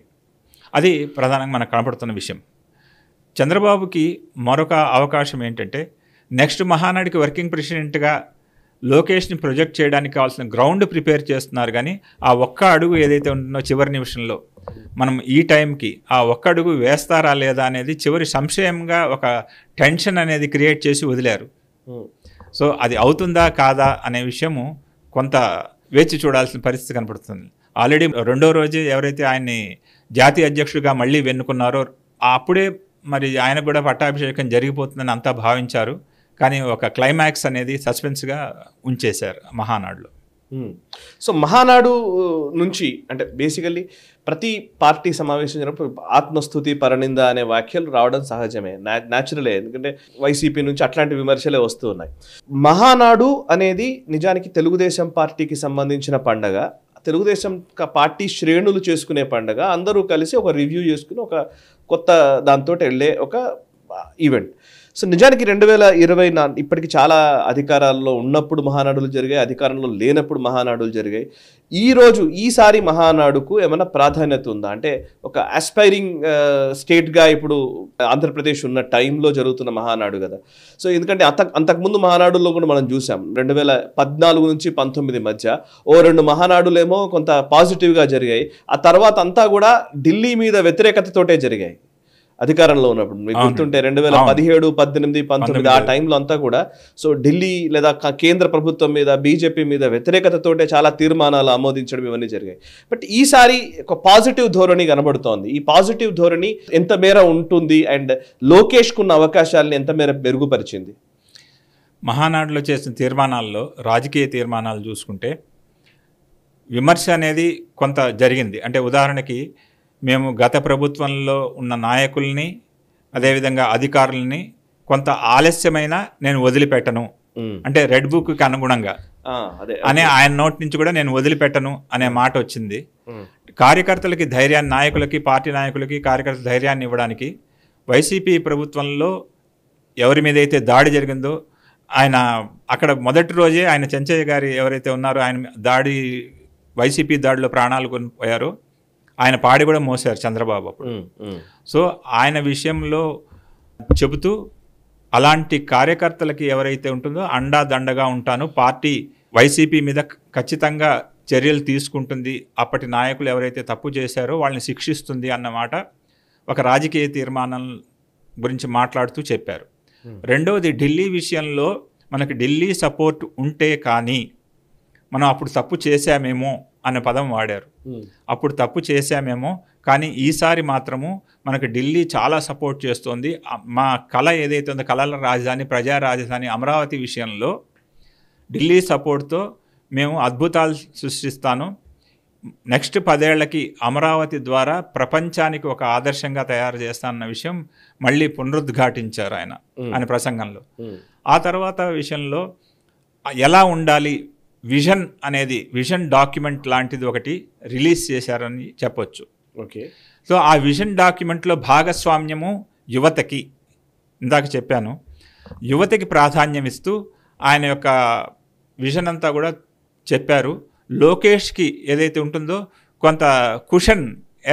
అది ప్రధానంగా మనకు కనపడుతున్న విషయం. చంద్రబాబుకి మరొక అవకాశం ఏంటంటే నెక్స్ట్ మహానాడికి వర్కింగ్ ప్రెసిడెంట్గా లోకేష్ని ప్రొజెక్ట్ చేయడానికి కావాల్సిన గ్రౌండ్ ప్రిపేర్ చేస్తున్నారు. కానీ ఆ ఒక్క అడుగు ఏదైతే ఉంటుందో చివరి నిమిషంలో మనం ఈ టైంకి ఆ ఒక్క అడుగు వేస్తారా లేదా అనేది చివరి సంశయంగా ఒక టెన్షన్ అనేది క్రియేట్ చేసి వదిలారు. సో అది అవుతుందా కాదా అనే విషయము కొంత వేచి చూడాల్సిన పరిస్థితి కనపడుతుంది. ఆల్రెడీ 2వ రోజే ఎవరైతే ఆయన్ని జాతీయ అధ్యక్షుడిగా మళ్ళీ వెన్నుకున్నారో అప్పుడే మరి ఆయనకు కూడా పట్టాభిషేకం జరిగిపోతుందని అంతా భావించారు. కానీ ఒక క్లైమాక్స్ అనేది సస్పెన్స్గా ఉంచేశారు మహానాడులో. సో మహానాడు నుంచి అంటే బేసికల్లీ ప్రతి పార్టీ సమావేశం జరిగినప్పుడు ఆత్మస్తుతి, పరనింద అనే వ్యాఖ్యలు రావడం సహజమే, న్యాచురలే. ఎందుకంటే వైసీపీ నుంచి అట్లాంటి విమర్శలే వస్తూ ఉన్నాయి. మహానాడు అనేది నిజానికి తెలుగుదేశం పార్టీకి సంబంధించిన పండగ, తెలుగుదేశం పార్టీ శ్రేణులు చేసుకునే పండగ, అందరూ కలిసి ఒక రివ్యూ చేసుకుని ఒక కొత్త దాంతో వెళ్ళే ఒక ఈవెంట్. సో నిజానికి 2024 ఇప్పటికి చాలా అధికారాల్లో ఉన్నప్పుడు మహానాడులు జరిగాయి, అధికారంలో లేనప్పుడు మహానాడులు జరిగాయి. ఈసారి మహానాడుకు ఏమైనా ప్రాధాన్యత ఉందా? అంటే ఒక ఆస్పైరింగ్ స్టేట్గా ఇప్పుడు ఆంధ్రప్రదేశ్ ఉన్న టైంలో జరుగుతున్న మహానాడు కదా. సో ఎందుకంటే అంతకుముందు మహానాడుల్లో కూడా మనం చూసాం 2014 నుంచి 19 మధ్య 2 మహానాడులేమో కొంత పాజిటివ్గా జరిగాయి. ఆ తర్వాత అంతా కూడా ఢిల్లీ మీద వ్యతిరేకతతోటే జరిగాయి అధికారంలో ఉన్నప్పుడు. మీకు గుర్తుంటే 2017, 18, 19 ఆ టైంలో అంతా కూడా సో ఢిల్లీ లేదా కేంద్ర ప్రభుత్వం మీద, బీజేపీ మీద వ్యతిరేకతతోటే చాలా తీర్మానాలు ఆమోదించడం ఇవన్నీ జరిగాయి. బట్ ఈసారి ఒక పాజిటివ్ ధోరణి కనబడుతోంది. ఈ పాజిటివ్ ధోరణి ఎంత మేర ఉంటుంది అండ్ లోకేష్కున్న అవకాశాలను ఎంత మేర మెరుగుపరిచింది? మహానాడులో చేసిన తీర్మానాల్లో రాజకీయ తీర్మానాలు చూసుకుంటే విమర్శ అనేది కొంత జరిగింది. అంటే ఉదాహరణకి మేము గత ప్రభుత్వంలో ఉన్న నాయకుల్ని, అదేవిధంగా అధికారులని కొంత ఆలస్యమైన నేను వదిలిపెట్టను, అంటే రెడ్ బుక్కి అనుగుణంగా అనే ఆయన నోటి నుంచి కూడా నేను వదిలిపెట్టను అనే మాట వచ్చింది. కార్యకర్తలకి ధైర్యాన్ని, నాయకులకి, పార్టీ నాయకులకి, కార్యకర్తల ధైర్యాన్ని ఇవ్వడానికి వైసీపీ ప్రభుత్వంలో ఎవరి మీద అయితే దాడి జరిగిందో ఆయన అక్కడ మొదటి రోజే ఆయన చెంచయ్య గారి ఎవరైతే ఉన్నారో ఆయన వైసీపీ దాడిలో ప్రాణాలు కోల్పోయారో ఆయన పాడి కూడా మోసారు చంద్రబాబు అప్పుడు. సో ఆయన విషయంలో చెబుతూ అలాంటి కార్యకర్తలకి ఎవరైతే ఉంటుందో అండాదండగా ఉంటాను, పార్టీ వైసీపీ మీద ఖచ్చితంగా చర్యలు తీసుకుంటుంది, అప్పటి నాయకులు ఎవరైతే తప్పు చేశారో వాళ్ళని శిక్షిస్తుంది అన్నమాట ఒక రాజకీయ తీర్మానం గురించి మాట్లాడుతూ చెప్పారు. రెండవది ఢిల్లీ విషయంలో మనకి ఢిల్లీ సపోర్ట్ ఉంటే కానీ మనం అప్పుడు తప్పు చేశామేమో అనే పదం వాడారు. అప్పుడు తప్పు చేశామేమో కానీ ఈసారి మాత్రము మనకు ఢిల్లీ చాలా సపోర్ట్ చేస్తోంది. మా కళ ఏదైతే ఉందో, కళల రాజధాని, ప్రజా రాజధాని అమరావతి విషయంలో ఢిల్లీ సపోర్ట్తో మేము అద్భుతాలు సృష్టిస్తాను, నెక్స్ట్ 10 ఏళ్లకి అమరావతి ద్వారా ప్రపంచానికి ఒక ఆదర్శంగా తయారు చేస్తానన్న విషయం మళ్ళీ పునరుద్ఘాటించారు ఆయన ప్రసంగంలో. ఆ తర్వాత విషయంలో ఎలా ఉండాలి, విజన్ డాక్యుమెంట్ లాంటిది ఒకటి రిలీజ్ చేశారని చెప్పొచ్చు. ఓకే. సో ఆ విజన్ డాక్యుమెంట్లో భాగస్వామ్యము యువతకి, ఇందాక చెప్పాను, యువతకి ప్రాధాన్యం ఇస్తూ ఆయన యొక్క విజన్ అంతా కూడా చెప్పారు. లోకేష్కి ఏదైతే ఉంటుందో కొంత కుషన్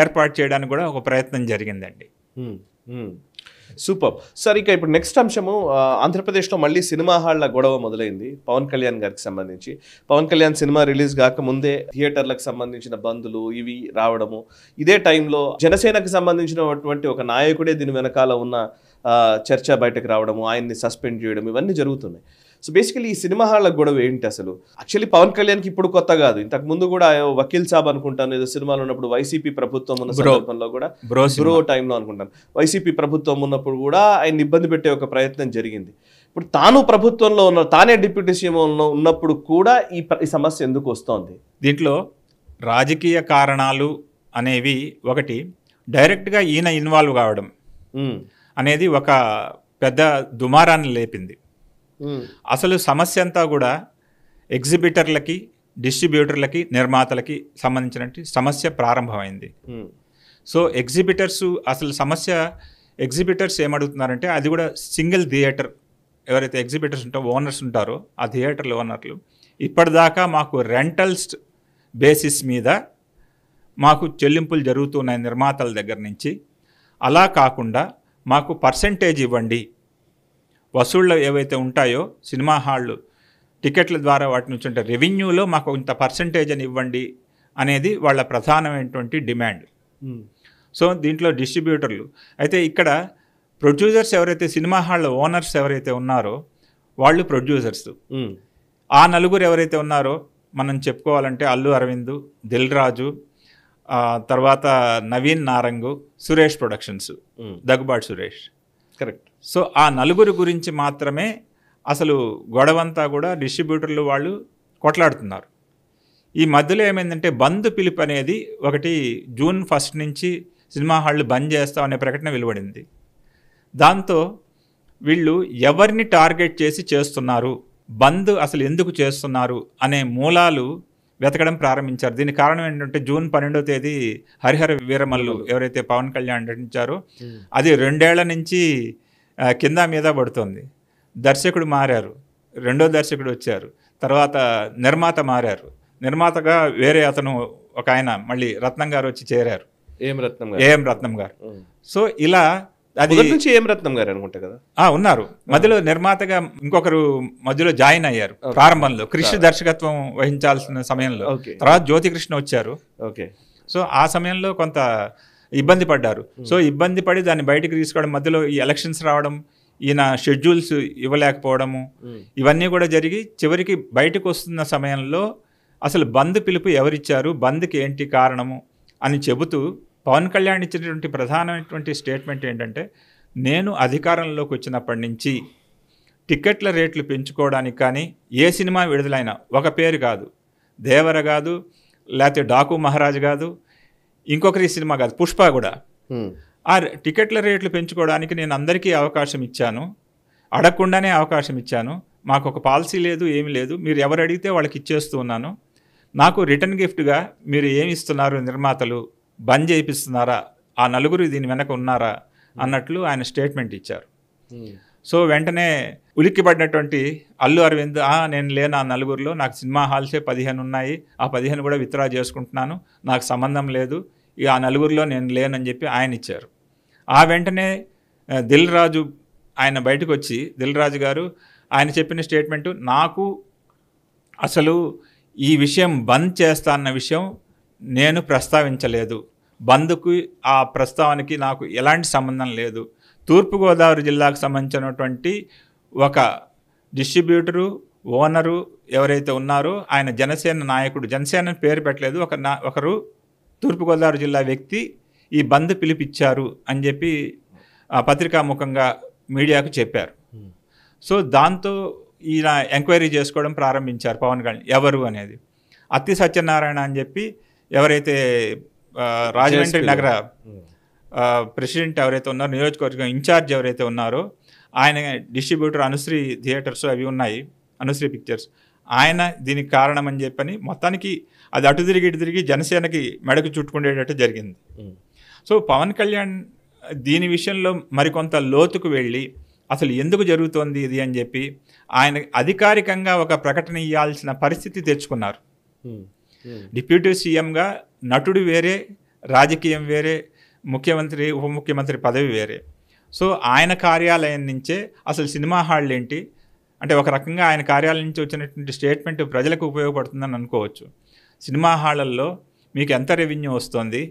ఏర్పాటు చేయడానికి కూడా ఒక ప్రయత్నం జరిగిందండి. Super sir. ఇక ఇప్పుడు నెక్స్ట్ అంశము, ఆంధ్రప్రదేశ్లో మళ్ళీ సినిమా హాళ్ల గొడవ మొదలైంది పవన్ కళ్యాణ్ గారికి సంబంధించి. పవన్ కళ్యాణ్ సినిమా రిలీజ్ కాకముందే థియేటర్లకు సంబంధించిన బందులు ఇవి రావడము, ఇదే టైంలో జనసేనకు సంబంధించినటువంటి ఒక నాయకుడే దీని వెనకాల ఉన్న చర్చ బయటకు రావడము, ఆయన్ని సస్పెండ్ చేయడం, ఇవన్నీ జరుగుతున్నాయి. సో బేసికలీ ఈ సినిమా హాళ్ల గొడవ ఏంటి అసలు? యాక్చువల్లీ పవన్ కళ్యాణ్కి ఇప్పుడు కొత్త కాదు, ఇంతకు ముందు కూడా వకీల్ సాబ్ అనుకుంటాను ఏదో సినిమాలో ఉన్నప్పుడు, వైసీపీ ప్రభుత్వం ఉన్న సందర్భంలో కూడా, బ్రో టైంలో అనుకుంటాను, వైసీపీ ప్రభుత్వం ఉన్నప్పుడు కూడా ఆయన ఇబ్బంది పెట్టే ఒక ప్రయత్నం జరిగింది. ఇప్పుడు తాను ప్రభుత్వంలో ఉన్న, తానే డిప్యూటీ సీఎంలో ఉన్నప్పుడు కూడా ఈ సమస్య ఎందుకు వస్తోంది? దీంట్లో రాజకీయ కారణాలు అనేవి, ఒకటి డైరెక్ట్గా ఈయన ఇన్వాల్వ్ కావడం అనేది ఒక పెద్ద దుమారాన్ని లేపింది. అసలు సమస్య అంతా కూడా ఎగ్జిబిటర్లకి, డిస్ట్రిబ్యూటర్లకి, నిర్మాతలకి సంబంధించినట్టు సమస్య ప్రారంభమైంది. సో అసలు సమస్య ఎగ్జిబిటర్స్ ఏమడుగుతున్నారంటే, అది కూడా సింగిల్ థియేటర్ ఎవరైతే ఎగ్జిబిటర్స్ ఓనర్స్ ఉంటారో ఆ థియేటర్ల ఓనర్లు, ఇప్పటిదాకా మాకు రెంటల్స్ బేసిస్ మీద మాకు చెల్లింపులు జరుగుతున్నాయి నిర్మాతల దగ్గర నుంచి, అలా కాకుండా మాకు పర్సంటేజ్ ఇవ్వండి, వసూళ్ళు ఏవైతే ఉంటాయో సినిమా హాళ్ళు టికెట్ల ద్వారా వాటి నుంచి ఉంటే రెవెన్యూలో మాకు ఇంత పర్సంటేజ్ అని ఇవ్వండి అనేది వాళ్ళ ప్రధానమైనటువంటి డిమాండ్. సో దీంట్లో డిస్ట్రిబ్యూటర్లు అయితే, ఇక్కడ ప్రొడ్యూసర్స్ ఎవరైతే, సినిమా హాళ్ళ ఓనర్స్ ఎవరైతే ఉన్నారో వాళ్ళు ప్రొడ్యూసర్స్. ఆ నలుగురు ఎవరైతే ఉన్నారో మనం చెప్పుకోవాలంటే అల్లు అరవింద్, దిల్ రాజు, తర్వాత Naveen Narang, Suresh productions, Daggubati Suresh. Correct. So ఆ నలుగురు గురించి మాత్రమే అసలు గొడవంతా కూడా డిస్ట్రిబ్యూటర్లు వాళ్ళు కొట్లాడుతున్నారు. ఈ మధ్యలో ఏమైందంటే, బంద్ పిలుపు అనేది ఒకటి జూన్ 1 నుంచి సినిమా హాళ్ళు బంద్ చేస్తాం అనే ప్రకటన వెలువడింది. దాంతో వీళ్ళు ఎవరిని టార్గెట్ చేసి చేస్తున్నారు, బంద్ అసలు ఎందుకు చేస్తున్నారు అనే మూలాలు వెతకడం ప్రారంభించారు. దీనికి కారణం ఏంటంటే, జూన్ 12వ తేదీ హరిహర వీరమల్లు ఎవరైతే పవన్ కళ్యాణ్ నటించారో అది 2 ఏళ్ల నుంచి కింద మీద పడుతుంది. దర్శకుడు మారారు, రెండో దర్శకుడు వచ్చారు, తర్వాత నిర్మాత మారారు, నిర్మాతగా వేరే అతను ఒక ఆయన మళ్ళీ రత్నం గారు వచ్చి చేరారు, ఏఎం రత్నం గారు. సో ఇలా అది ఏం రత్నం గారు అనుకుంటా కదా ఉన్నారు. మధ్యలో నిర్మాతగా ఇంకొకరు మధ్యలో జాయిన్ అయ్యారు ప్రారంభంలో, కృష్ణ దర్శకత్వం వహించాల్సిన సమయంలో. తర్వాత జ్యోతికృష్ణ వచ్చారు. సో ఆ సమయంలో కొంత ఇబ్బంది పడ్డారు. సో ఇబ్బంది పడి దాన్ని బయటకు తీసుకోవడం, మధ్యలో ఈ ఎలక్షన్స్ రావడం, ఈయన షెడ్యూల్స్ ఇవ్వలేకపోవడము, ఇవన్నీ కూడా జరిగి చివరికి బయటకు వస్తున్న సమయంలో అసలు బంద్ పిలుపు ఎవరిచ్చారు, బంద్కి ఏంటి కారణము అని చెబుతూ పవన్ కళ్యాణ్ ఇచ్చినటువంటి ప్రధానమైనటువంటి స్టేట్మెంట్ ఏంటంటే, నేను అధికారంలోకి వచ్చినప్పటి నుంచి టికెట్ల రేట్లు పెంచుకోవడానికి కానీ, ఏ సినిమా విడుదలైనా, ఒక పేరు కాదు, దేవర కాదు, లేకపోతే డాకు మహారాజ్ కాదు, ఇంకొకరి సినిమా కాదు, పుష్ప కూడా, ఆ టికెట్ల రేట్లు పెంచుకోవడానికి నేను అందరికీ అవకాశం ఇచ్చాను, అడగకుండానే అవకాశం ఇచ్చాను. మాకు ఒక పాలసీ లేదు, ఏమీ లేదు, మీరు ఎవరు అడిగితే వాళ్ళకి ఇచ్చేస్తూ ఉన్నాను. నాకు రిటర్న్ గిఫ్ట్గా మీరు ఏమి ఇస్తున్నారు, నిర్మాతలు బంద్ చేయిస్తున్నారా, ఆ నలుగురు దీని వెనక ఉన్నారా అన్నట్లు ఆయన స్టేట్మెంట్ ఇచ్చారు. సో వెంటనే ఉలిక్కిపడినటువంటి అల్లు అరవింద్, నేను లేను ఆ నలుగురిలో, నాకు సినిమా హాల్సే 15 ఉన్నాయి, ఆ 15 కూడా విత్డ్రా చేసుకుంటున్నాను, నాకు సంబంధం లేదు, ఇక ఆ నలుగురిలో నేను లేనని చెప్పి ఆయన ఇచ్చారు. ఆ వెంటనే దిల్ రాజు ఆయన బయటకు వచ్చి, దిల్ రాజు గారు ఆయన చెప్పిన స్టేట్మెంటు, నాకు అసలు ఈ విషయం బంద్ చేస్తా అన్న విషయం నేను ప్రస్తావించలేదు, బంద్కు ఆ ప్రస్తావనకి నాకు ఎలాంటి సంబంధం లేదు. తూర్పుగోదావరి జిల్లాకు సంబంధించినటువంటి ఒక డిస్ట్రిబ్యూటరు, ఓనరు ఎవరైతే ఉన్నారో ఆయన జనసేన నాయకుడు, జనసేన పేరు పెట్టలేదు, ఒకరు తూర్పుగోదావరి జిల్లా వ్యక్తి ఈ బంద్ పిలిపిచ్చారు అని చెప్పి పత్రికాముఖంగా మీడియాకు చెప్పారు. సో దాంతో ఈయన ఎంక్వైరీ చేసుకోవడం ప్రారంభించారు పవన్ కళ్యాణ్ ఎవరు అనేది. అత్తి సత్యనారాయణ అని చెప్పి ఎవరైతే రాజమండ్రి నగర ప్రెసిడెంట్ ఎవరైతే ఉన్నారో, నియోజకవర్గం ఇన్ఛార్జ్ ఎవరైతే ఉన్నారో, ఆయన డిస్ట్రిబ్యూటర్ అనుశ్రీ థియేటర్స్ అవి ఉన్నాయి, అనుశ్రీ పిక్చర్స్, ఆయన దీనికి కారణం అని చెప్పని మొత్తానికి అది అటు తిరిగి ఇటు తిరిగి జనసేనకి మెడకు చుట్టుకునేటట్టు జరిగింది. సో పవన్ కళ్యాణ్ దీని విషయంలో మరికొంత లోతుకు వెళ్ళి అసలు ఎందుకు జరుగుతోంది ఇది అని చెప్పి ఆయన అధికారికంగా ఒక ప్రకటన ఇవ్వాల్సిన పరిస్థితి తెచ్చుకున్నారు. డిప్యూటీ సీఎంగా నటుడు వేరే, రాజకీయం వేరే, ముఖ్యమంత్రి ఉప ముఖ్యమంత్రి పదవి వేరే. సో ఆయన కార్యాలయం నుంచే అసలు సినిమా హాళ్ళు ఏంటి అంటే ఒక రకంగా ఆయన కార్యాలయం నుంచి వచ్చినటువంటి స్టేట్మెంట్ ప్రజలకు ఉపయోగపడుతుందని అనుకోవచ్చు. సినిమా హాళ్ళల్లో మీకు ఎంత రెవెన్యూ వస్తుంది,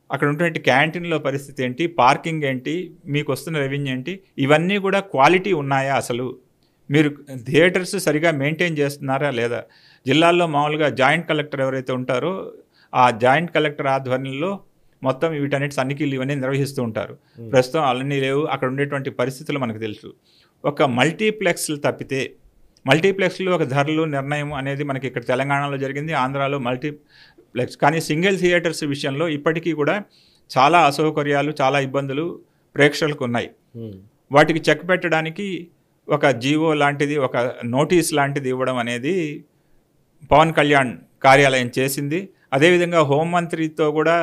అక్కడ ఉన్నటువంటి క్యాంటీన్లో పరిస్థితి ఏంటి, పార్కింగ్ ఏంటి, మీకు వస్తున్న రెవెన్యూ ఏంటి, ఇవన్నీ కూడా క్వాలిటీ ఉన్నాయా, అసలు మీరు థియేటర్స్ సరిగా మెయింటైన్ చేస్తున్నారా లేదా. జిల్లాల్లో మామూలుగా జాయింట్ కలెక్టర్ ఎవరైతే ఉంటారో ఆ జాయింట్ కలెక్టర్ ఆధ్వర్యంలో మొత్తం వీటన్నిటి తనిఖీలు ఇవన్నీ నిర్వహిస్తూ ఉంటారు. ప్రస్తుతం అవన్నీ లేవు. అక్కడ ఉండేటువంటి పరిస్థితులు మనకు తెలుసు. ఒక మల్టీప్లెక్స్లు తప్పితే, మల్టీప్లెక్స్లు ఒక ధరలు నిర్ణయం అనేది మనకి ఇక్కడ తెలంగాణలో జరిగింది, ఆంధ్రాలో మల్టీప్లెక్స్. కానీ సింగిల్ థియేటర్స్ విషయంలో ఇప్పటికీ కూడా చాలా అసౌకర్యాలు, చాలా ఇబ్బందులు ప్రేక్షకులకు ఉన్నాయి. వాటికి చెక్ పెట్టడానికి ఒక జీవో లాంటిది, ఒక నోటీస్ లాంటిది ఇవ్వడం అనేది పవన్ కళ్యాణ్ కార్యాలయం చేసింది. అదేవిధంగా హోంమంత్రితో కూడా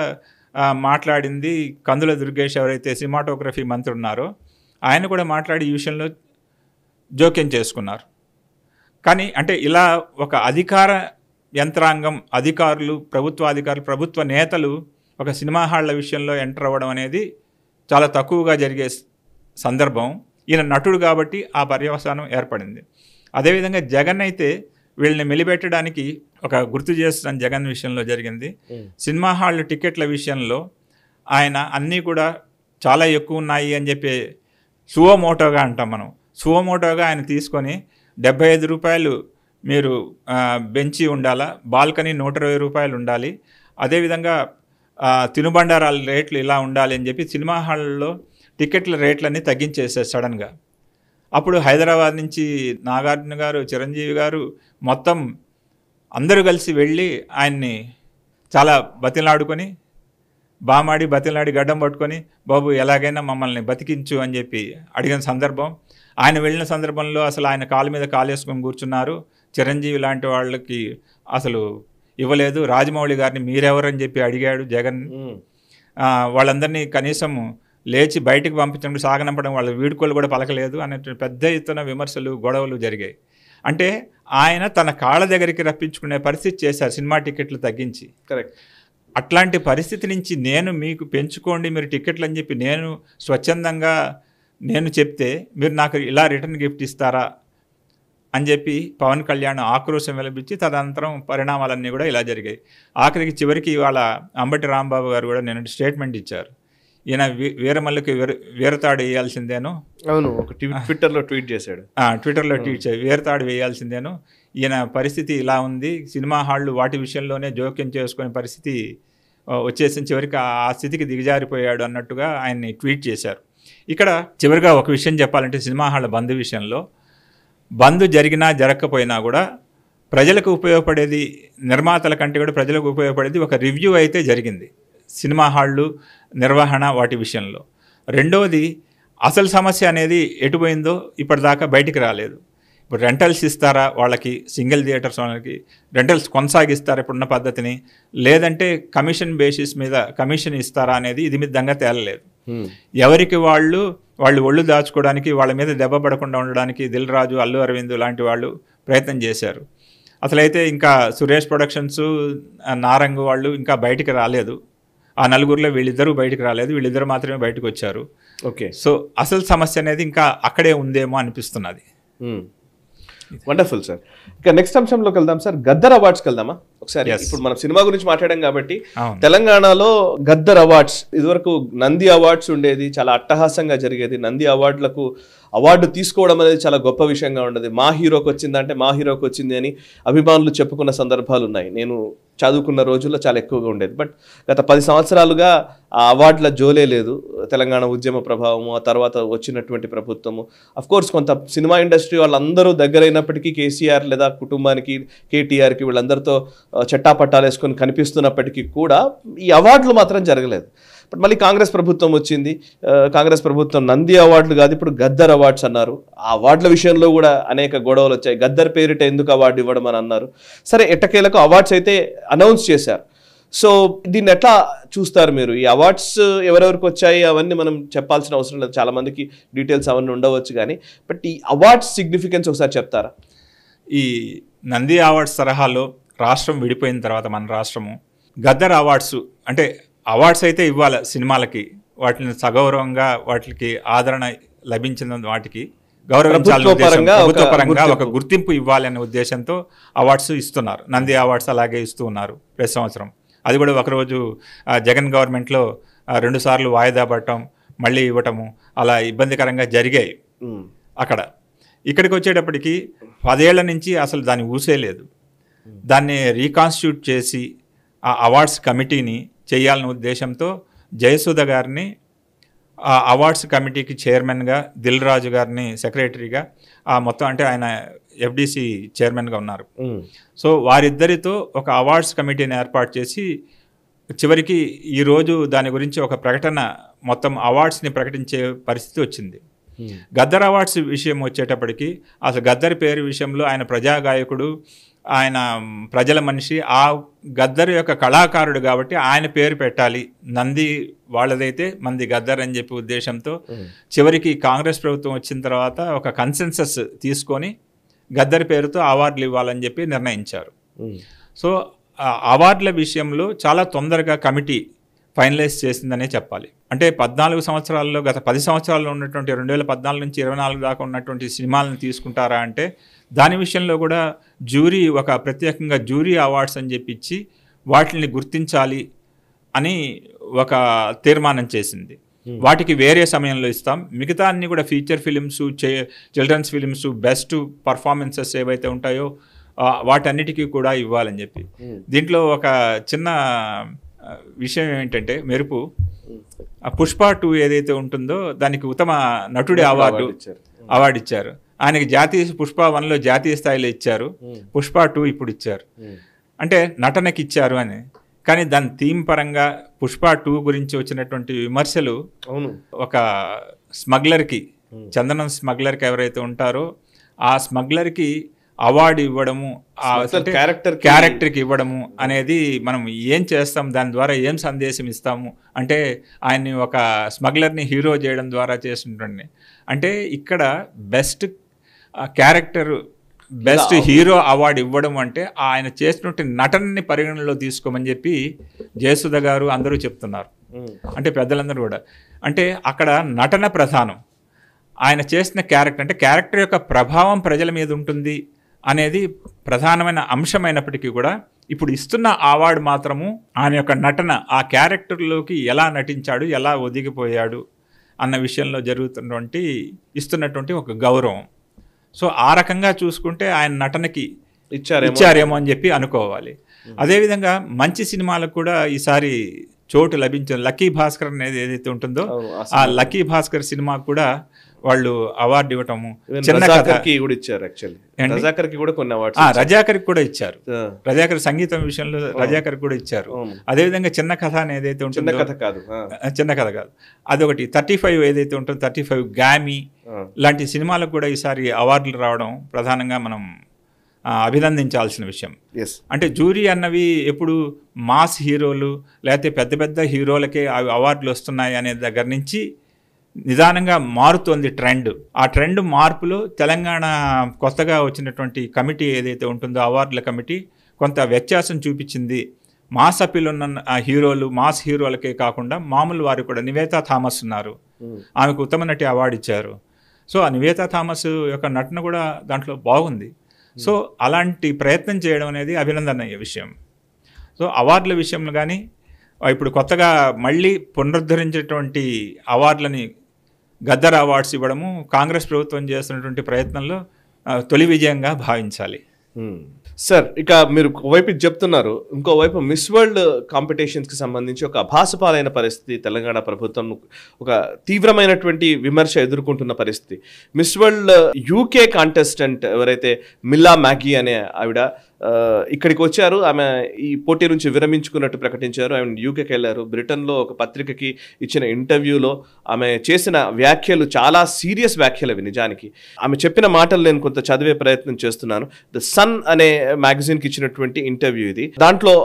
మాట్లాడింది కందుల దుర్గేష్, ఎవరైతే సినిమాటోగ్రఫీ మంత్రి ఉన్నారో ఆయన కూడా మాట్లాడి ఈ విషయంలో జోక్యం చేసుకున్నారు. కానీ అంటే ఇలా ఒక అధికార యంత్రాంగం, అధికారులు, ప్రభుత్వ నేతలు ఒక సినిమా హాళ్ల విషయంలో ఎంటర్ అవ్వడం అనేది చాలా తక్కువగా జరిగే సందర్భం. ఈయన నటుడు కాబట్టి ఆ పర్యవసానం ఏర్పడింది. అదేవిధంగా జగన్ అయితే వీళ్ళని మెలిపెట్టడానికి ఒక గుర్తు చేస్తున్న జగన్ విషయంలో జరిగింది. సినిమా హాళ్ళు టికెట్ల విషయంలో ఆయన అన్నీ కూడా చాలా ఎక్కువ ఉన్నాయి అని చెప్పి సువోమోటోగా అంటాం మనం. సువోమోటోగా ఆయన తీసుకొని 75 రూపాయలు మీరు బెంచి ఉండాలా, బాల్కనీ 120 రూపాయలు ఉండాలి, అదేవిధంగా తినుబండారాల రేట్లు ఇలా ఉండాలి అని చెప్పి సినిమా హాల్లో టికెట్ల రేట్లన్నీ తగ్గించేసారు సడన్గా. అప్పుడు హైదరాబాద్ నుంచి నాగార్జున గారు, చిరంజీవి గారు మొత్తం అందరూ కలిసి వెళ్ళి ఆయన్ని చాలా బతిలాడుకొని, బతిలాడి గడ్డం పట్టుకొని బాబు ఎలాగైనా మమ్మల్ని బతికించు అని చెప్పి అడిగిన సందర్భం. ఆయన వెళ్ళిన సందర్భంలో అసలు ఆయన కాలు మీద కాలేసుకొని కూర్చున్నారు. చిరంజీవి లాంటి వాళ్ళకి అసలు ఇవ్వలేదు. రాజమౌళి గారిని మీరెవరని చెప్పి అడిగాడు జగన్. వాళ్ళందరినీ కనీసం లేచి బయటకు పంపించడం, సాగనంపడం, వాళ్ళ వీడుకోలు కూడా పలకలేదు అనే పెద్ద ఎత్తున విమర్శలు, గొడవలు జరిగాయి. అంటే ఆయన తన కాళ్ళ దగ్గరికి రప్పించుకునే పరిస్థితి చేశారు సినిమా టికెట్లు తగ్గించి. కరెక్ట్. అట్లాంటి పరిస్థితి నుంచి నేను మీకు పెంచుకోండి మీరు టికెట్లు అని చెప్పి నేను స్వచ్ఛందంగా నేను చెప్తే మీరు నాకు ఇలా రిటర్న్ గిఫ్ట్ ఇస్తారా అని చెప్పి పవన్ కళ్యాణ్ ఆక్రోశం వెలిపించి తదనంతరం పరిణామాలన్నీ కూడా ఇలా జరిగాయి. ఆఖరికి చివరికి వాళ్ళ అంబటి రాంబాబు గారు కూడా నేను స్టేట్మెంట్ ఇచ్చారు. ఈయన వీరమల్లికి వీరతాడు వేయాల్సిందేను. అవును, ఒక ట్విట్టర్లో ట్వీట్ చేశాడు. ట్విట్టర్లో ట్వీట్ చేసి వీరతాడు వేయాల్సిందేను, ఈయన పరిస్థితి ఇలా ఉంది, సినిమా హాళ్ళు వాటి విషయంలోనే జోక్యం చేసుకునే పరిస్థితి వచ్చేసిన చివరికి ఆ స్థితికి దిగజారిపోయాడు అన్నట్టుగా ఆయన్ని ట్వీట్ చేశారు. ఇక్కడ చివరిగా ఒక విషయం చెప్పాలంటే సినిమా హాళ్ళ బంద్ విషయంలో, బంద్ జరిగినా జరగకపోయినా కూడా ప్రజలకు ఉపయోగపడేది, నిర్మాతల కంటే కూడా ప్రజలకు ఉపయోగపడేది ఒక రివ్యూ అయితే జరిగింది సినిమా హాళ్ళు నిర్వహణ వాటి విషయంలో. రెండవది అసలు సమస్య అనేది ఎటుపోయిందో ఇప్పటిదాకా బయటికి రాలేదు. ఇప్పుడు రెంటల్స్ ఇస్తారా వాళ్ళకి, సింగిల్ థియేటర్స్ వాళ్ళకి రెంటల్స్ కొనసాగిస్తారా ఇప్పుడున్న పద్ధతిని, లేదంటే కమిషన్ బేసిస్ మీద కమిషన్ ఇస్తారా అనేది ఇది మిద్దంగా తేలలేదు. ఎవరికి వాళ్ళు ఒళ్ళు దాచుకోవడానికి, వాళ్ళ మీద దెబ్బ పడకుండా ఉండడానికి దిల్ రాజు, అల్లు అరవింద్ లాంటి వాళ్ళు ప్రయత్నం చేశారు. అసలైతే ఇంకా సురేష్ ప్రొడక్షన్స్, నారంగ్ వాళ్ళు ఇంకా బయటికి రాలేదు. ఆ నలుగురిలో వీళ్ళిద్దరూ బయటకు రాలేదు, వీళ్ళిద్దరు మాత్రమే బయటకు వచ్చారు. ఓకే. సో అసలు సమస్య అనేది ఇంకా అక్కడే ఉందేమో అనిపిస్తున్నది. Wonderful sir. ఇక నెక్స్ట్ అంశంలోకి వెళ్దాం సార్. గద్దర్ అవార్డ్స్కి వెళ్దామా ఒకసారి. ఇప్పుడు మనం సినిమా గురించి మాట్లాడాం కాబట్టి తెలంగాణలో గద్దర్ అవార్డ్స్, ఇదివరకు నంది అవార్డ్స్ ఉండేది, చాలా అట్టహాసంగా జరిగేది. నంది అవార్డు తీసుకోవడం అనేది చాలా గొప్ప విషయంగా ఉండేది. మా హీరోకి వచ్చిందంటే మా హీరోకి వచ్చింది అని అభిమానులు చెప్పుకున్న సందర్భాలు ఉన్నాయి. నేను చదువుకున్న రోజుల్లో చాలా ఎక్కువగా ఉండేది. బట్ గత 10 సంవత్సరాలుగా ఆ అవార్డుల జోలే లేదు. తెలంగాణ ఉద్యమ ప్రభావము, ఆ తర్వాత వచ్చినటువంటి ప్రభుత్వము, అఫ్కోర్స్ కొంత సినిమా ఇండస్ట్రీ వాళ్ళందరూ దగ్గరైనప్పటికీ కేసీఆర్ లేదా కుటుంబానికి, కేటీఆర్కి వీళ్ళందరితో చట్టాపట్టాలు వేసుకొని కనిపిస్తున్నప్పటికీ కూడా ఈ అవార్డులు మాత్రం జరగలేదు. బట్ మళ్ళీ కాంగ్రెస్ ప్రభుత్వం వచ్చింది. కాంగ్రెస్ ప్రభుత్వం నంది అవార్డులు కాదు, ఇప్పుడు గద్దర్ అవార్డ్స్ అన్నారు. ఆ అవార్డుల విషయంలో కూడా అనేక గొడవలు వచ్చాయి. గద్దర్ పేరిట ఎందుకు అవార్డు ఇవ్వడం అని అన్నారు. సరే, ఎట్టకేలకు అవార్డ్స్ అయితే అనౌన్స్ చేశారు. సో దీన్ని ఎట్లా చూస్తారు మీరు? ఈ అవార్డ్స్ ఎవరెవరికి వచ్చాయి అవన్నీ మనం చెప్పాల్సిన అవసరం లేదు, చాలా మందికి డీటెయిల్స్ అవన్నీ ఉండవచ్చు. కానీ బట్ ఈ అవార్డ్స్ సిగ్నిఫికెన్స్ ఒకసారి చెప్తారా? ఈ నంది అవార్డ్స్ తరహాలో రాష్ట్రం విడిపోయిన తర్వాత మన రాష్ట్రము గద్దర్ అవార్డ్స్ అంటే అవార్డ్స్ అయితే ఇవ్వాలి సినిమాలకి, వాటిని సగౌరవంగా వాటికి ఆదరణ లభించిన వాటికి గౌరవించాలని ప్రభుత్వపరంగా ఒక గుర్తింపు ఇవ్వాలి అనే ఉద్దేశంతో అవార్డ్స్ ఇస్తున్నారు. నంది అవార్డ్స్ అలాగే ఇస్తూ ఉన్నారు ప్రతి సంవత్సరం. అది కూడా ఒకరోజు జగన్ గవర్నమెంట్లో 2 సార్లు వాయిదా పడటం, మళ్ళీ ఇవ్వటము అలా ఇబ్బందికరంగా జరిగాయి. ఇక్కడికి వచ్చేటప్పటికి 10 ఏళ్ల నుంచి అసలు దాన్ని ఊసేయలేదు. దాన్ని రీకాన్స్టిట్యూట్ చేసి ఆ అవార్డ్స్ కమిటీని చేయాలనే ఉద్దేశంతో జయసుధ గారిని ఆ అవార్డ్స్ కమిటీకి చైర్మన్గా, దిల్ రాజు గారిని సెక్రటరీగా, మొత్తం అంటే ఆయన ఎఫ్డిసి చైర్మన్గా ఉన్నారు. సో వారిద్దరితో ఒక అవార్డ్స్ కమిటీని ఏర్పాటు చేసి చివరికి ఈరోజు దాని గురించి ఒక ప్రకటన, మొత్తం అవార్డ్స్ని ప్రకటించే పరిస్థితి వచ్చింది. గద్దర్ అవార్డ్స్ విషయం వచ్చేటప్పటికి అసలు గద్దర్ పేరు విషయంలో ఆయన ప్రజాగాయకుడు, ఆయన ప్రజల మనిషి, ఆ గద్దర్ యొక్క కళాకారుడు కాబట్టి ఆయన పేరు పెట్టాలి, నంది వాళ్ళదైతే మంది గద్దర్ అని చెప్పి ఉద్దేశంతో చివరికి కాంగ్రెస్ ప్రభుత్వం వచ్చిన తర్వాత ఒక కన్సెన్సస్ తీసుకొని గద్దర్ పేరుతో అవార్డులు ఇవ్వాలని చెప్పి నిర్ణయించారు. సో అవార్డుల విషయంలో చాలా తొందరగా కమిటీ ఫైనలైజ్ చేసిందనే చెప్పాలి. అంటే 14 సంవత్సరాల్లో, గత 10 సంవత్సరాల్లో ఉన్నటువంటి 2014 నుంచి 24 దాకా ఉన్నటువంటి సినిమాలను తీసుకుంటారా అంటే దాని విషయంలో కూడా జ్యూరీ ఒక ప్రత్యేకంగా జ్యూరీ అవార్డ్స్ అని చెప్పిచ్చి వాటిని గుర్తించాలి అని ఒక తీర్మానం చేసింది. వాటికి వేరే సమయంలో ఇస్తాం, మిగతా అన్ని కూడా feature films, children's films, best performances ఏవైతే ఉంటాయో వాటన్నిటికీ కూడా ఇవ్వాలని చెప్పి. దీంట్లో ఒక చిన్న విషయం ఏంటంటే మెరుపు, పుష్ప 2 ఏదైతే ఉంటుందో దానికి ఉత్తమ నటుడి అవార్డు ఇచ్చారు. ఆయనకి పుష్ప 1లో జాతీయ స్థాయిలో ఇచ్చారు, పుష్ప 2 ఇప్పుడు ఇచ్చారు. అంటే నటనకి ఇచ్చారు అని. కానీ దాని థీమ్ పరంగా పుష్ప 2 గురించి వచ్చినటువంటి విమర్శలు, ఒక స్మగ్లర్కి, చందనం స్మగ్లర్కి ఎవరైతే ఉంటారో ఆ స్మగ్లర్కి అవార్డు ఇవ్వడము, క్యారెక్టర్కి ఇవ్వడము అనేది మనం ఏం చేస్తాం, దాని ద్వారా ఏం సందేశం ఇస్తాము అంటే ఆయన్ని ఒక స్మగ్లర్ని హీరో చేయడం ద్వారా చేసినటువంటి, అంటే ఇక్కడ best character, best hero award ఇవ్వడం అంటే ఆయన చేసినటువంటి నటనని పరిగణనలో తీసుకోమని చెప్పి జయసుధ గారు అందరూ చెప్తున్నారు. అంటే పెద్దలందరూ కూడా, అంటే అక్కడ నటన ప్రధానం, ఆయన చేసిన క్యారెక్టర్, అంటే క్యారెక్టర్ యొక్క ప్రభావం ప్రజల మీద ఉంటుంది అనేది ప్రధానమైన అంశమైనప్పటికీ కూడా ఇప్పుడు ఇస్తున్న అవార్డు మాత్రము ఆయన యొక్క నటన, ఆ క్యారెక్టర్లోకి ఎలా నటించాడు, ఎలా ఒదిగిపోయాడు అన్న విషయంలో ఇస్తున్నటువంటి ఒక గౌరవం. సో ఆ రకంగా చూసుకుంటే ఆయన నటనకి ఇచ్చారేమో అని చెప్పి అనుకోవాలి. అదేవిధంగా మంచి సినిమాలకు కూడా ఈసారి చోటు లభించింది. లక్కీ భాస్కర్ అనేది ఏదైతే ఉంటుందో ఆ లక్కీ భాస్కర్ సినిమాకు కూడా వాళ్ళు అవార్డు ఇవ్వటము, రజాకర్కి కూడా ఇచ్చారు. రజాకర్ సంగీతం విషయంలో రజాకర్కి కూడా ఇచ్చారు. అదేవిధంగా చిన్న కథ అని ఏదైతే ఉంటుందో, చిన్న కథ కాదు అదొకటి, 35 ఏదైతే ఉంటుందో 35 గామి లాంటి సినిమాలకు కూడా ఈసారి అవార్డులు రావడం ప్రధానంగా మనం అభినందించాల్సిన విషయం. అంటే జ్యూరీ అన్నవి ఎప్పుడు మాస్ హీరోలు లేకపోతే పెద్ద పెద్ద హీరోలకే అవార్డులు వస్తున్నాయి అనే దగ్గర నుంచి నిదానంగా మారుతోంది ట్రెండ్. ఆ ట్రెండ్ మార్పులో తెలంగాణ కొత్తగా వచ్చినటువంటి కమిటీ ఏదైతే ఉంటుందో అవార్డుల కమిటీ కొంత వ్యత్యాసం చూపించింది. మాస్ అప్పీల్ ఉన్న హీరోలు, మాస్ హీరోలకే కాకుండా మామూలు వారు కూడా, నివేతా థామస్ ఉన్నారు, ఆమెకు ఉత్తమ నటి అవార్డు ఇచ్చారు. సో ఆ నివేతా థామస్ యొక్క నటన కూడా దాంట్లో బాగుంది. సో అలాంటి ప్రయత్నం చేయడం అనేది అభినందనీయ విషయం. సో అవార్డుల విషయంలో కానీ ఇప్పుడు కొత్తగా మళ్ళీ పునరుద్ధరించేటువంటి అవార్డులని గద్దర్ అవార్డ్స్ ఇవ్వడము కాంగ్రెస్ ప్రభుత్వం చేస్తున్నటువంటి ప్రయత్నంలో తొలి విజయంగా భావించాలి. సార్, ఇక మీరు ఒకవైపు చెప్తున్నారు, ఇంకోవైపు మిస్ వరల్డ్ కాంపిటీషన్స్కి సంబంధించి ఒక అభాసపాలైన పరిస్థితి తెలంగాణ ప్రభుత్వం ఒక తీవ్రమైనటువంటి విమర్శ ఎదుర్కొంటున్న పరిస్థితి. మిస్ వరల్డ్ యూకే కాంటెస్టెంట్ ఎవరైతే మిల్లా మ్యాగీ అనే ఆవిడ ఇక్కడికి వచ్చారు. ఆమె ఈ పోటీ నుంచి విరమించుకున్నట్టు ప్రకటించారు. ఆమె యూకేకి వెళ్ళారు. బ్రిటన్లో ఒక పత్రికకి ఇచ్చిన ఇంటర్వ్యూలో ఆమె చేసిన వ్యాఖ్యలు చాలా సీరియస్ వ్యాఖ్యలు అవి. నిజానికి ఆమె చెప్పిన మాటలు నేను కొంత చదివే ప్రయత్నం చేస్తున్నాను. ద సన్ అనే మ్యాగజైన్కి ఇచ్చినటువంటి ఇంటర్వ్యూ ఇది. దాంట్లో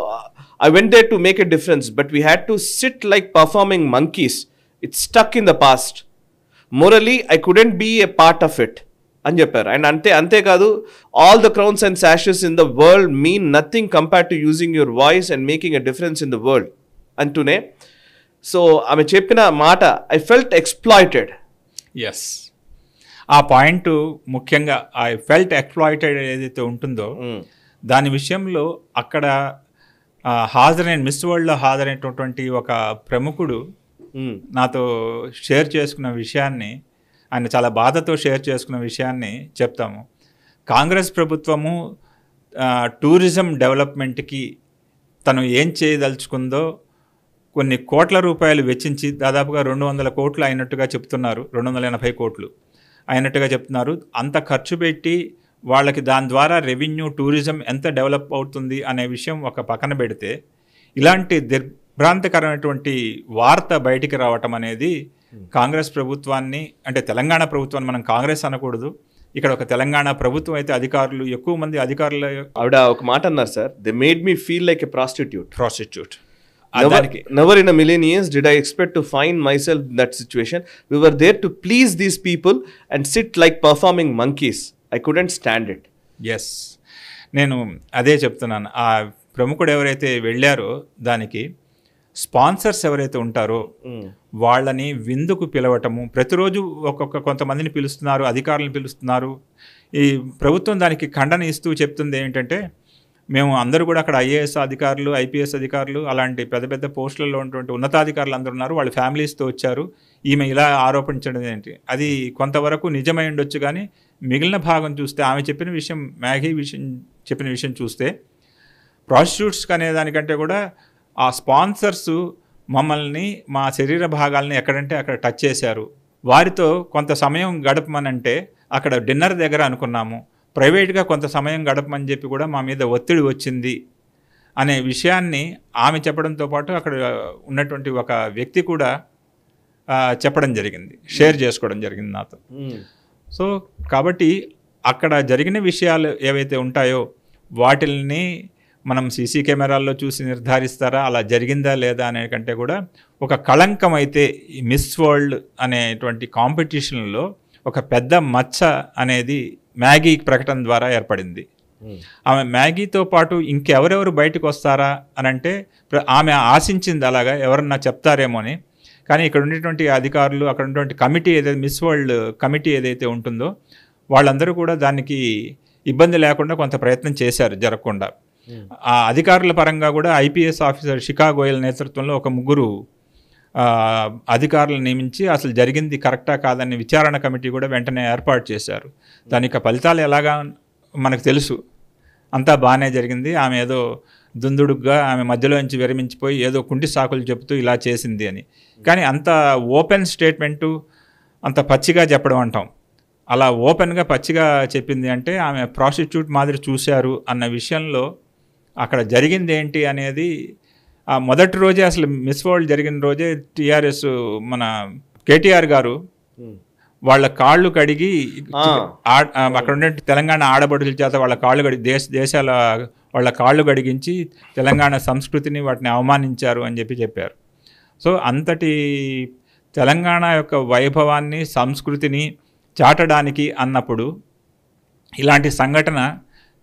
I went there to make a difference, but we had to sit like performing monkeys. It's stuck in the past. Morally, I couldn't be a part of it. అని చెప్పారు. And అంతేకాదు, all the crowns and sashes in the world mean nothing compared to using your voice and making a difference in the world అంటూనే. So ఆమె చెప్పిన మాట, I felt exploited. Yes, ఆ point ముఖ్యంగా I felt exploited ఏదైతే ఉంటుందో దాని విషయంలో అక్కడ హాజరైన మిస్ వరల్డ్లో హాజరైనటువంటి ఒక ప్రముఖుడు నాతో షేర్ చేసుకున్న విషయాన్ని, ఆయన చాలా బాధతో షేర్ చేసుకున్న విషయాన్ని చెప్తాము. కాంగ్రెస్ ప్రభుత్వము టూరిజం డెవలప్మెంట్కి తను ఏం చేయదలుచుకుందో కొన్ని కోట్ల రూపాయలు వెచ్చించి దాదాపుగా 200 కోట్లు అయినట్టుగా చెప్తున్నారు, 280 కోట్లు అయినట్టుగా చెప్తున్నారు. అంత ఖర్చు పెట్టి వాళ్ళకి దాని ద్వారా రెవెన్యూ టూరిజం ఎంత డెవలప్ అవుతుంది అనే విషయం ఒక పక్కన పెడితే, ఇలాంటి దిగ్భ్రాంతికరమైనటువంటి వార్త బయటికి రావటం అనేది కాంగ్రెస్ ప్రభుత్వాన్ని, అంటే తెలంగాణ ప్రభుత్వాన్ని మనం కాంగ్రెస్ అనకూడదు, ఇక్కడ ఒక తెలంగాణ ప్రభుత్వం అయితే అధికారులు, ఎక్కువ మంది అధికారులు ఆవిడ ఒక మాట అన్నారు sir, they made me feel like a prostitute. Never in a million years did I expect to find myself in that situation. We were there to please these people and sit like performing monkeys. I couldn't stand it. Yes, నేను అదే చెప్తున్నాను. ఆ ప్రముఖుడు ఎవరైతే వెళ్ళారో దానికి sponsors ఎవరైతే ఉంటారో వాళ్ళని విందుకు పిలవటము, ప్రతిరోజు కొంతమందిని పిలుస్తున్నారు, అధికారులను పిలుస్తున్నారు. ఈ ప్రభుత్వం దానికి ఖండన ఇస్తూ చెప్తుంది ఏంటంటే, మేము అందరూ కూడా అక్కడ ఐఏఎస్ అధికారులు, ఐపీఎస్ అధికారులు, అలాంటి పెద్ద పెద్ద పోస్టులలో ఉన్నటువంటి ఉన్నతాధికారులు అందరూ ఉన్నారు, వాళ్ళ ఫ్యామిలీస్తో వచ్చారు, ఈమె ఇలా ఆరోపించడం ఏంటి, అది కొంతవరకు నిజమై ఉండొచ్చు. కానీ మిగిలిన భాగం చూస్తే, ఆమె చెప్పిన విషయం, మ్యాగీ చెప్పిన విషయం చూస్తే, ప్రాస్టిట్యూట్స్కి అనే దానికంటే కూడా ఆ స్పాన్సర్స్ మమ్మల్ని, మా శరీర భాగాల్ని ఎక్కడంటే అక్కడ టచ్ చేశారు, వారితో కొంత సమయం గడపమనంటే అక్కడ డిన్నర్ దగ్గర అనుకున్నాము, ప్రైవేట్గా కొంత సమయం గడపమని చెప్పి కూడా మా మీద ఒత్తిడి వచ్చింది అనే విషయాన్ని ఆమె చెప్పడంతో పాటు అక్కడ ఉన్నటువంటి ఒక వ్యక్తి కూడా చెప్పడం జరిగింది, షేర్ చేసుకోవడం జరిగింది నాతో. సో కాబట్టి అక్కడ జరిగిన విషయాలు ఏవైతే ఉంటాయో వాటిల్ని మనం సీసీ కెమెరాల్లో చూసి నిర్ధారిస్తారా, అలా జరిగిందా లేదా అనే కంటే కూడా ఒక కళంకం అయితే ఈ మిస్ వరల్డ్ అనేటువంటి కాంపిటీషన్లో ఒక పెద్ద మచ్చ అనేది మ్యాగీ ప్రకటన ద్వారా ఏర్పడింది. ఆమె మ్యాగీతో పాటు ఇంకెవరెవరు బయటకు వస్తారా అని అంటే, ఆమె ఆశించింది అలాగా ఎవరన్నా చెప్తారేమో అని. కానీ ఇక్కడ ఉండేటువంటి అధికారులు, అక్కడ ఉన్నటువంటి కమిటీ ఏదైతే మిస్ వరల్డ్ కమిటీ ఏదైతే ఉంటుందో వాళ్ళందరూ కూడా దానికి ఇబ్బంది లేకుండా కొంత ప్రయత్నం చేశారు జరగకుండా. ఆ అధికారుల పరంగా కూడా ఐపీఎస్ ఆఫీసర్ శిఖా గోయల్ నేతృత్వంలో ఒక 3 అధికారులను నియమించి అసలు జరిగింది కరెక్టా కాదని విచారణ కమిటీ కూడా వెంటనే ఏర్పాటు చేశారు. దానికి ఫలితాలు ఎలాగా మనకు తెలుసు, అంతా బాగానే జరిగింది. ఆమె ఏదో దుందుడుగ్గా ఆమె మధ్యలో నుంచి విరమించిపోయి ఏదో కుంటి సాకులు చెబుతూ ఇలా చేసింది అని. కానీ అంత ఓపెన్ స్టేట్మెంటు, అంత పచ్చిగా చెప్పడం అంటాం, అలా ఓపెన్గా పచ్చిగా చెప్పింది అంటే ఆమె ప్రాస్టిట్యూట్ మాదిరి చూశారు అన్న విషయంలో అక్కడ జరిగింది ఏంటి అనేది ఆ మొదటి రోజే, అసలు మిస్ వరల్డ్ జరిగిన రోజే టీఆర్ఎస్ మన కేటీఆర్ గారు వాళ్ళ కాళ్ళు కడిగి అక్కడ ఉండే తెలంగాణ ఆడబడుల చేత వాళ్ళ కాళ్ళు కడిగి దేశాల వాళ్ళ కాళ్ళు కడిగించి తెలంగాణ సంస్కృతిని వాటిని అవమానించారు అని చెప్పారు. సో అంతటి తెలంగాణ యొక్క వైభవాన్ని, సంస్కృతిని చాటడానికి అన్నప్పుడు ఇలాంటి సంఘటన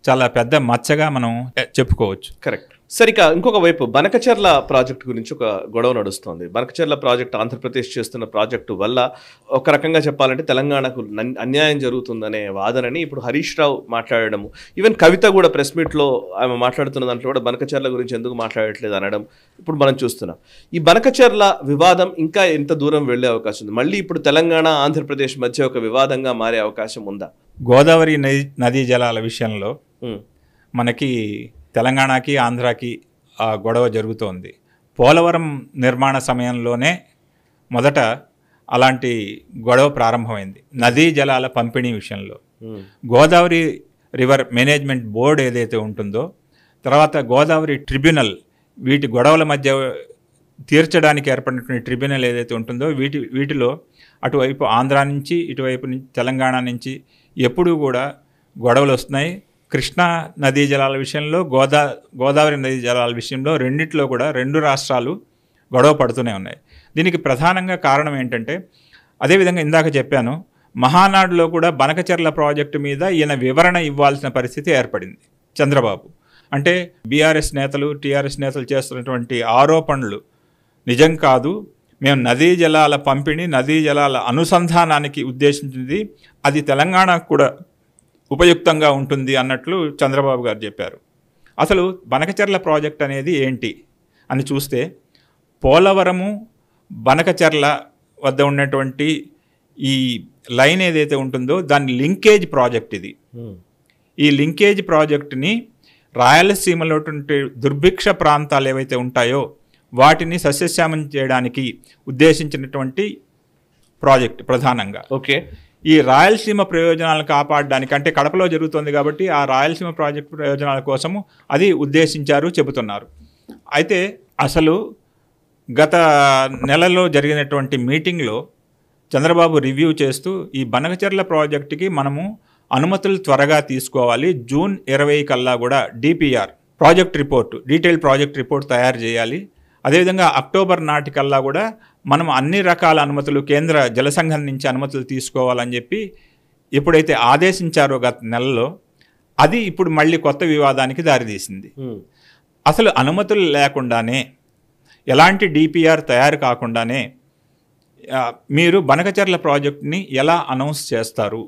చాలా పెద్ద మచ్చగా మనం చెప్పుకోవచ్చు. కరెక్ట్. సరిక ఇంకొక వైపు బనకచెర్ల ప్రాజెక్టు గురించి ఒక గొడవ నడుస్తోంది. బనకచెర్ల ప్రాజెక్టు ఆంధ్రప్రదేశ్ చేస్తున్న ప్రాజెక్టు వల్ల ఒక రకంగా చెప్పాలంటే తెలంగాణకు అన్యాయం జరుగుతుందనే వాదనని ఇప్పుడు హరీష్ రావు మాట్లాడడము, ఈవెన్ కవిత కూడా ప్రెస్ మీట్లో ఆమె మాట్లాడుతున్న దాంట్లో కూడా బనకచెర్ల గురించి ఎందుకు మాట్లాడట్లేదు అనడం ఇప్పుడు మనం చూస్తున్నాం. ఈ బనకచెర్ల వివాదం ఇంకా ఎంత దూరం వెళ్ళే అవకాశం ఉంది? మళ్ళీ ఇప్పుడు తెలంగాణ ఆంధ్రప్రదేశ్ మధ్య ఒక వివాదంగా మారే అవకాశం ఉందా? గోదావరి నదీ జలాల విషయంలో మనకి తెలంగాణకి ఆంధ్రాకి గొడవ జరుగుతోంది. పోలవరం నిర్మాణ సమయంలోనే మొదట అలాంటి గొడవ ప్రారంభమైంది నదీ జలాల పంపిణీ విషయంలో. గోదావరి రివర్ మేనేజ్మెంట్ బోర్డు ఏదైతే ఉంటుందో, తర్వాత గోదావరి ట్రిబ్యునల్, వీటి గొడవల మధ్య తీర్చడానికి ఏర్పడినటువంటి ట్రిబ్యునల్ ఏదైతే ఉంటుందో వీటిలో అటువైపు ఆంధ్ర నుంచి ఇటువైపు నుంచి తెలంగాణ నుంచి ఎప్పుడూ కూడా గొడవలు వస్తున్నాయి. కృష్ణా నదీ జలాల విషయంలో, గోదావరి నదీ జలాల విషయంలో రెండిట్లో కూడా రెండు రాష్ట్రాలు గొడవ పడుతూనే ఉన్నాయి. దీనికి ప్రధానంగా కారణం ఏంటంటే, అదేవిధంగా ఇందాక చెప్పాను, మహానాడులో కూడా బనకచెర్ల ప్రాజెక్టు మీద ఈయన వివరణ ఇవ్వాల్సిన పరిస్థితి ఏర్పడింది చంద్రబాబు. అంటే బీఆర్ఎస్ నేతలు, టీఆర్ఎస్ నేతలు చేస్తున్నటువంటి ఆరోపణలు నిజం కాదు, మేము నదీ జలాల పంపిణీ, నదీ జలాల అనుసంధానానికి ఉద్దేశించింది, అది తెలంగాణకు కూడా ఉపయుక్తంగా ఉంటుంది అన్నట్లు చంద్రబాబు గారు చెప్పారు. అసలు బనకచెర్ల ప్రాజెక్ట్ అనేది ఏంటి అని చూస్తే, పోలవరము బనకచెర్ల వద్ద ఉన్నటువంటి ఈ లైన్ ఏదైతే ఉంటుందో దాని లింకేజ్ ప్రాజెక్ట్ ఇది. ఈ లింకేజ్ ప్రాజెక్టుని రాయలసీమలో దుర్భిక్ష ప్రాంతాలు ఏవైతే ఉంటాయో వాటిని సస్యశ్యామం చేయడానికి ఉద్దేశించినటువంటి ప్రాజెక్ట్ ప్రధానంగా. ఓకే, ఈ రాయలసీమ ప్రయోజనాలను కాపాడడానికి, అంటే కడపలో జరుగుతుంది కాబట్టి ఆ రాయలసీమ ప్రాజెక్టు ప్రయోజనాల కోసము అది ఉద్దేశించారు చెబుతున్నారు. అయితే అసలు గత నెలలో జరిగినటువంటి మీటింగ్లో చంద్రబాబు రివ్యూ చేస్తూ ఈ బనకచెర్ల ప్రాజెక్టుకి మనము అనుమతులు త్వరగా తీసుకోవాలి, జూన్ 20 కల్లా కూడా DPR project report, detail project report తయారు చేయాలి. అదేవిధంగా అక్టోబర్ నాటికల్లా కూడా మనం అన్ని రకాల అనుమతులు, కేంద్ర జలసంఘం నుంచి అనుమతులు తీసుకోవాలని చెప్పి ఎప్పుడైతే ఆదేశించారో గత నెలలో, అది ఇప్పుడు మళ్ళీ కొత్త వివాదానికి దారితీసింది. అసలు అనుమతులు లేకుండానే, ఎలాంటి డిపిఆర్ తయారు కాకుండానే మీరు బనకచెర్ల ప్రాజెక్ట్ని ఎలా అనౌన్స్ చేస్తారు,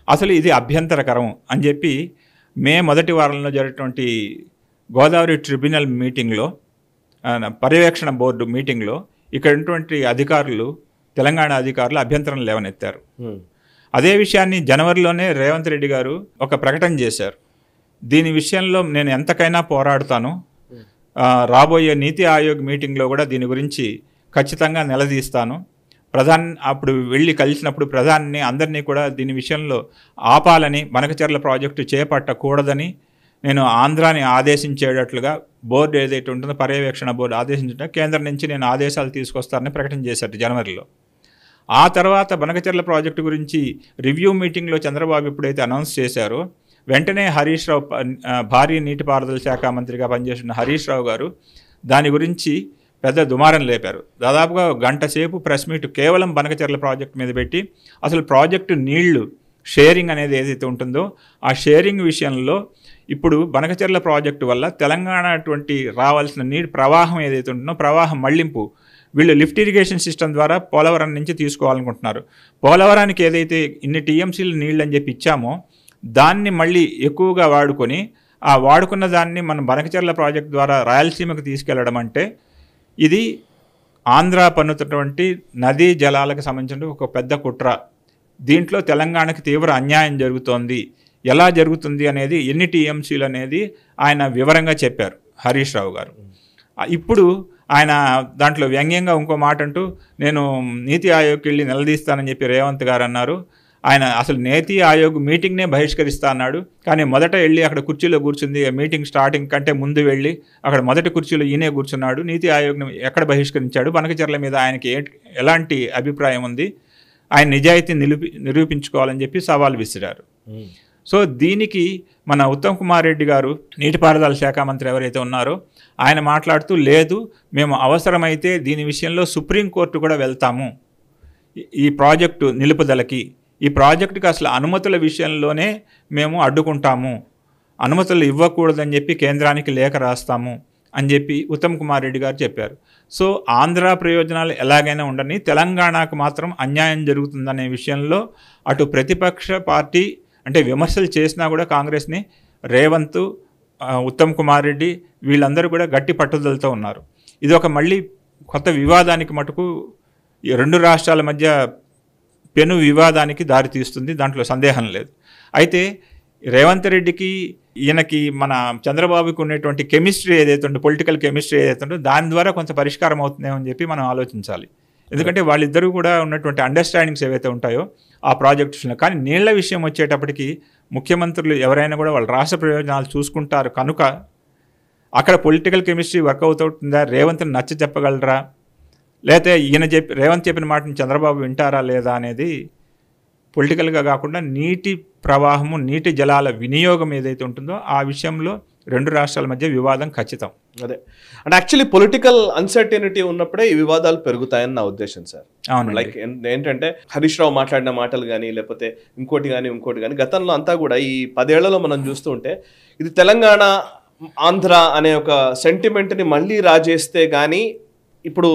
అసలు ఇది అభ్యంతరకరం అని చెప్పి మే మొదటి వారంలో జరిగినటువంటి గోదావరి ట్రిబ్యునల్ మీటింగ్లో, పర్యవేక్షణ బోర్డు మీటింగ్లో ఇక్కడ ఉన్నటువంటి అధికారులు, తెలంగాణ అధికారులు అభ్యంతరం లేవనెత్తారు. అదే విషయాన్ని జనవరిలోనే రేవంత్ రెడ్డి గారు ఒక ప్రకటన చేశారు. దీని విషయంలో నేను ఎంతకైనా పోరాడుతాను, రాబోయే నీతి ఆయోగ్ మీటింగ్లో కూడా దీని గురించి ఖచ్చితంగా నిలదీస్తాను, అప్పుడు వెళ్ళి కలిసినప్పుడు ప్రధాని అందరినీ కూడా దీని విషయంలో ఆపాలని, బనకచెర్ల ప్రాజెక్టు చేపట్టకూడదని నేను ఆంధ్రాని ఆదేశించేటట్లుగా బోర్డు ఏదైతే ఉంటుందో పర్యవేక్షణ బోర్డు ఆదేశించడం, కేంద్రం నుంచి నేను ఆదేశాలు తీసుకొస్తానని ప్రకటన చేశారు జనవరిలో. ఆ తర్వాత బనకచెర్ల ప్రాజెక్టు గురించి రివ్యూ మీటింగ్లో చంద్రబాబు ఎప్పుడైతే అనౌన్స్ చేశారో వెంటనే హరీష్ రావు, భారీ నీటిపారుదల శాఖ మంత్రిగా పనిచేస్తున్న హరీష్ రావు గారు దాని గురించి పెద్ద దుమారం లేపారు. దాదాపుగా గంట సేపు ప్రెస్ మీట్ కేవలం బనకచెర్ల ప్రాజెక్టు మీద పెట్టి, అసలు ప్రాజెక్టు నీళ్లు షేరింగ్ అనేది ఏదైతే ఉంటుందో ఆ షేరింగ్ విషయంలో ఇప్పుడు బనకచెర్ల ప్రాజెక్టు వల్ల తెలంగాణ అటువంటి రావాల్సిన నీటి ప్రవాహం ఏదైతే ఉంటుందో ప్రవాహం మళ్లింపు వీళ్ళు లిఫ్ట్ ఇరిగేషన్ సిస్టమ్ ద్వారా పోలవరం నుంచి తీసుకోవాలనుకుంటున్నారు. పోలవరానికి ఏదైతే ఇన్ని టీఎంసీలు నీళ్ళు అని చెప్పి ఇచ్చామో దాన్ని మళ్ళీ ఎక్కువగా వాడుకొని, ఆ వాడుకున్న దాన్ని మనం బనకచెర్ల ప్రాజెక్టు ద్వారా రాయలసీమకు తీసుకెళ్లడం అంటే ఇది ఆంధ్ర పన్నుతున్నటువంటి నదీ జలాలకు సంబంధించిన ఒక పెద్ద కుట్ర. దీంట్లో తెలంగాణకి తీవ్ర అన్యాయం జరుగుతోంది. ఎలా జరుగుతుంది అనేది, ఎన్ని టీఎంసీలు అనేది ఆయన వివరంగా చెప్పారు హరీష్ రావు గారు. ఇప్పుడు ఆయన దాంట్లో వ్యంగ్యంగా ఇంకో మాట అంటూ, నేను నీతి ఆయోగ్కి వెళ్ళి నిలదీస్తానని చెప్పి రేవంత్ గారు అన్నారు. ఆయన అసలు నీతి ఆయోగ్ మీటింగ్నే బహిష్కరిస్తా అన్నాడు. కానీ మొదట వెళ్ళి అక్కడ కుర్చీలో కూర్చుంది, మీటింగ్ స్టార్టింగ్ కంటే ముందు వెళ్ళి అక్కడ మొదటి కుర్చీలో ఈయనే కూర్చున్నాడు. నీతి ఆయోగ్ని ఎక్కడ బహిష్కరించాడు, బనకచెర్ల మీద ఆయనకి ఎలాంటి అభిప్రాయం ఉంది, ఆయన నిజాయితీ నిరూపించుకోవాలని చెప్పి సవాల్ విసిరారు. సో దీనికి మన ఉత్తమ్ కుమార్ రెడ్డి గారు, నీటిపారుదల శాఖ మంత్రి ఎవరైతే ఉన్నారో ఆయన మాట్లాడుతూ, లేదు మేము అవసరమైతే దీని విషయంలో సుప్రీంకోర్టు కూడా వెళ్తాము, ఈ ప్రాజెక్టు నిలుపుదలకి, ఈ ప్రాజెక్టుకి అసలు అనుమతుల విషయంలోనే మేము అడ్డుకుంటాము, అనుమతులు ఇవ్వకూడదని చెప్పి కేంద్రానికి లేఖ రాస్తాము అని చెప్పి ఉత్తమ్ కుమార్ రెడ్డి గారు చెప్పారు. సో ఆంధ్ర ప్రయోజనాలు ఎలాగైనా ఉండని, తెలంగాణకు మాత్రం అన్యాయం జరుగుతుందనే విషయంలో అటు ప్రతిపక్ష పార్టీ అంటే విమర్శలు చేసినా కూడా కాంగ్రెస్ని రేవంత్, ఉత్తమ్ కుమార్ రెడ్డి వీళ్ళందరూ కూడా గట్టి పట్టుదలతో ఉన్నారు. ఇది ఒక మళ్ళీ కొత్త వివాదానికి మటుకు రెండు రాష్ట్రాల మధ్య పెను వివాదానికి దారితీస్తుంది, దాంట్లో సందేహం లేదు. అయితే రేవంత్ రెడ్డికి ఈయనకి మన చంద్రబాబుకి ఉన్నటువంటి కెమిస్ట్రీ ఏదైతే ఉందో, పొలిటికల్ కెమిస్ట్రీ ఏదైతే ఉందో దాని ద్వారా కొంత పరిష్కారం అవుతుందేమో అని చెప్పి మనం ఆలోచించాలి. ఎందుకంటే వాళ్ళిద్దరూ కూడా ఉన్నటువంటి అండర్స్టాండింగ్స్ ఏవైతే ఉంటాయో ఆ ప్రాజెక్ట్స్లో. కానీ నీళ్ల విషయం వచ్చేటప్పటికి ముఖ్యమంత్రులు ఎవరైనా కూడా వాళ్ళ రాష్ట్ర ప్రయోజనాలు చూసుకుంటారు కనుక అక్కడ పొలిటికల్ కెమిస్ట్రీ వర్క్ అవుతుందా, రేవంత్ని నచ్చ చెప్పగలరా, లేకపోతే రేవంత్ చెప్పిన మాటని చంద్రబాబు వింటారా లేదా అనేది పొలిటికల్గా కాకుండా నీటి ప్రవాహము, నీటి జలాల వినియోగం ఏదైతే ఉంటుందో ఆ విషయంలో రెండు రాష్ట్రాల మధ్య వివాదం ఖచ్చితం. అదే అంటే యాక్చువల్లీ పొలిటికల్ అన్సర్టెనిటీ ఉన్నప్పుడే ఈ వివాదాలు పెరుగుతాయని నా ఉద్దేశం సార్. అవును, లైక్ ఏంటంటే హరీష్ రావు మాట్లాడిన మాటలు కానీ లేకపోతే ఇంకోటి కానీ గతంలో అంతా కూడా ఈ 10 ఏళ్లలో మనం చూస్తూ ఉంటే ఇది తెలంగాణ ఆంధ్ర అనే ఒక సెంటిమెంట్ని మళ్ళీ రాజేస్తే కానీ ఇప్పుడు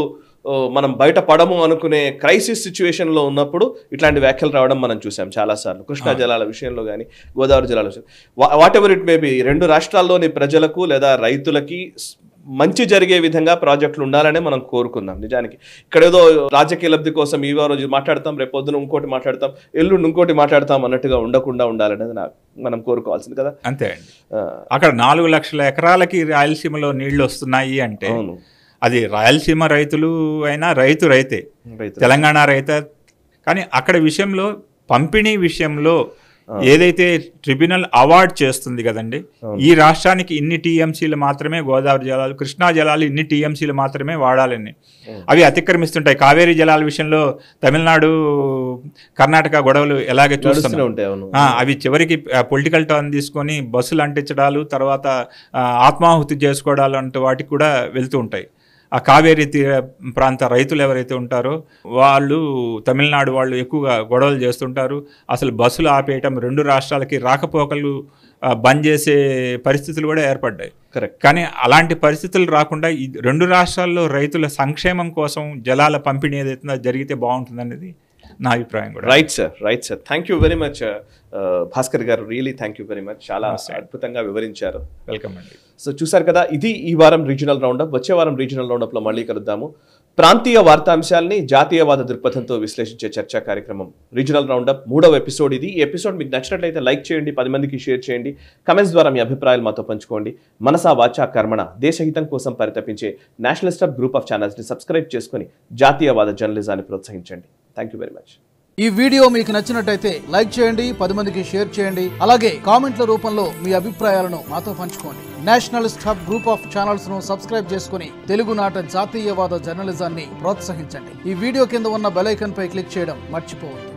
మనం బయట పడము అనుకునే క్రైసిస్ సిచ్యువేషన్లో ఉన్నప్పుడు ఇట్లాంటి వ్యాఖ్యలు రావడం మనం చూసాం చాలాసార్లు. కృష్ణా జలాల విషయంలో కానీ గోదావరి జలాల విషయం, what ever it may be, రెండు రాష్ట్రాల్లోని ప్రజలకు లేదా రైతులకి మంచి జరిగే విధంగా ప్రాజెక్టులు ఉండాలనే మనం కోరుకుందాం. నిజానికి ఇక్కడ ఏదో రాజకీయ లబ్ధి కోసం ఈ రోజు మాట్లాడతాం, రేపు పొద్దున ఇంకోటి మాట్లాడతాం, ఎల్లుండి ఇంకోటి మాట్లాడతాం అన్నట్టుగా ఉండకుండా ఉండాలనేది మనం కోరుకోవాల్సింది కదా. అంతే అండి. అక్కడ 4 లక్షల ఎకరాలకి రాయలసీమలో నీళ్లు వస్తున్నాయి అంటే అది రాయలసీమ రైతులు అయినా రైతే, తెలంగాణ రైతే. కానీ అక్కడ విషయంలో పంపిణీ విషయంలో ఏదైతే ట్రిబ్యునల్ అవార్డ్ చేస్తుంది కదండి, ఈ రాష్ట్రానికి ఇన్ని టీఎంసీలు మాత్రమే గోదావరి జలాలు, కృష్ణా జలాలు ఇన్ని టీఎంసీలు మాత్రమే వాడాలని అవి అతిక్రమిస్తుంటాయి. కావేరీ జలాల విషయంలో తమిళనాడు కర్ణాటక గొడవలు ఎలాగే చూస్తూనే ఉంటాయి. అవి చివరికి పొలిటికల్ టర్న్ తీసుకొని బస్సులు అంటించడాలు, తర్వాత ఆత్మాహుతి చేసుకోవడాలు అంటే వాటికి కూడా వెళ్తూ ఉంటాయి. ఆ కావేరీ తీర ప్రాంత రైతులు ఎవరైతే ఉంటారో వాళ్ళు తమిళనాడు వాళ్ళు ఎక్కువగా గొడవలు చేస్తుంటారు. అసలు బస్సులు ఆపేయటం, రెండు రాష్ట్రాలకి రాకపోకలు బంద్ చేసే పరిస్థితులు కూడా ఏర్పడ్డాయి. కరెక్ట్. కానీ అలాంటి పరిస్థితులు రాకుండా ఈ రెండు రాష్ట్రాల్లో రైతుల సంక్షేమం కోసం జలాల పంపిణీ ఏదైతే జరిగితే బాగుంటుంది అనేది నా అభిప్రాయం కూడా. Right sir. Thank you very much Bhaskar garu, really thank you very much. చాలా అద్భుతంగా వివరించారు. వెల్కమ్ అండి. సో చూసారు కదా, ఇది ఈ వారం రీజనల్ రౌండప్. వచ్చే వారం రీజనల్ రౌండప్లో మళ్ళీ కలుద్దాము. ప్రాంతీయ వార్తాంశాల్ని జాతీయవాద దృక్పథంతో విశ్లేషించే చర్చా కార్యక్రమం రీజనల్ రౌండప్ 3వ ఎపిసోడ్ ఇది. ఈ ఎపిసోడ్ మీకు నచ్చినట్లయితే లైక్ చేయండి, 10 మందికి షేర్ చేయండి, కమెంట్స్ ద్వారా మీ అభిప్రాయాలు మాతో పంచుకోండి. మనసా వాచా కర్మణ దేశహితం కోసం పరితపించే నేషనలిస్ట్ హబ్ గ్రూప్ ఆఫ్ ఛానల్స్ని సబ్స్క్రైబ్ చేసుకుని జాతీయవాద జర్నలిజాన్ని ప్రోత్సహించండి. Thank you very much. ఈ వీడియో మీకు నచ్చినట్టయితే లైక్ చేయండి, 10 మందికి షేర్ చేయండి, అలాగే కామెంట్ల రూపంలో మీ అభిప్రాయాలను మాతో పంచుకోండి. Nationalist hub group of channels ను సబ్స్క్రైబ్ చేసుకుని తెలుగునాట జాతీయవాద జర్నలిజాన్ని ప్రోత్సహించండి. ఈ వీడియో కింద ఉన్న బెల్ ఐకాన్ పై క్లిక్ చేయడం మర్చిపోవద్దు.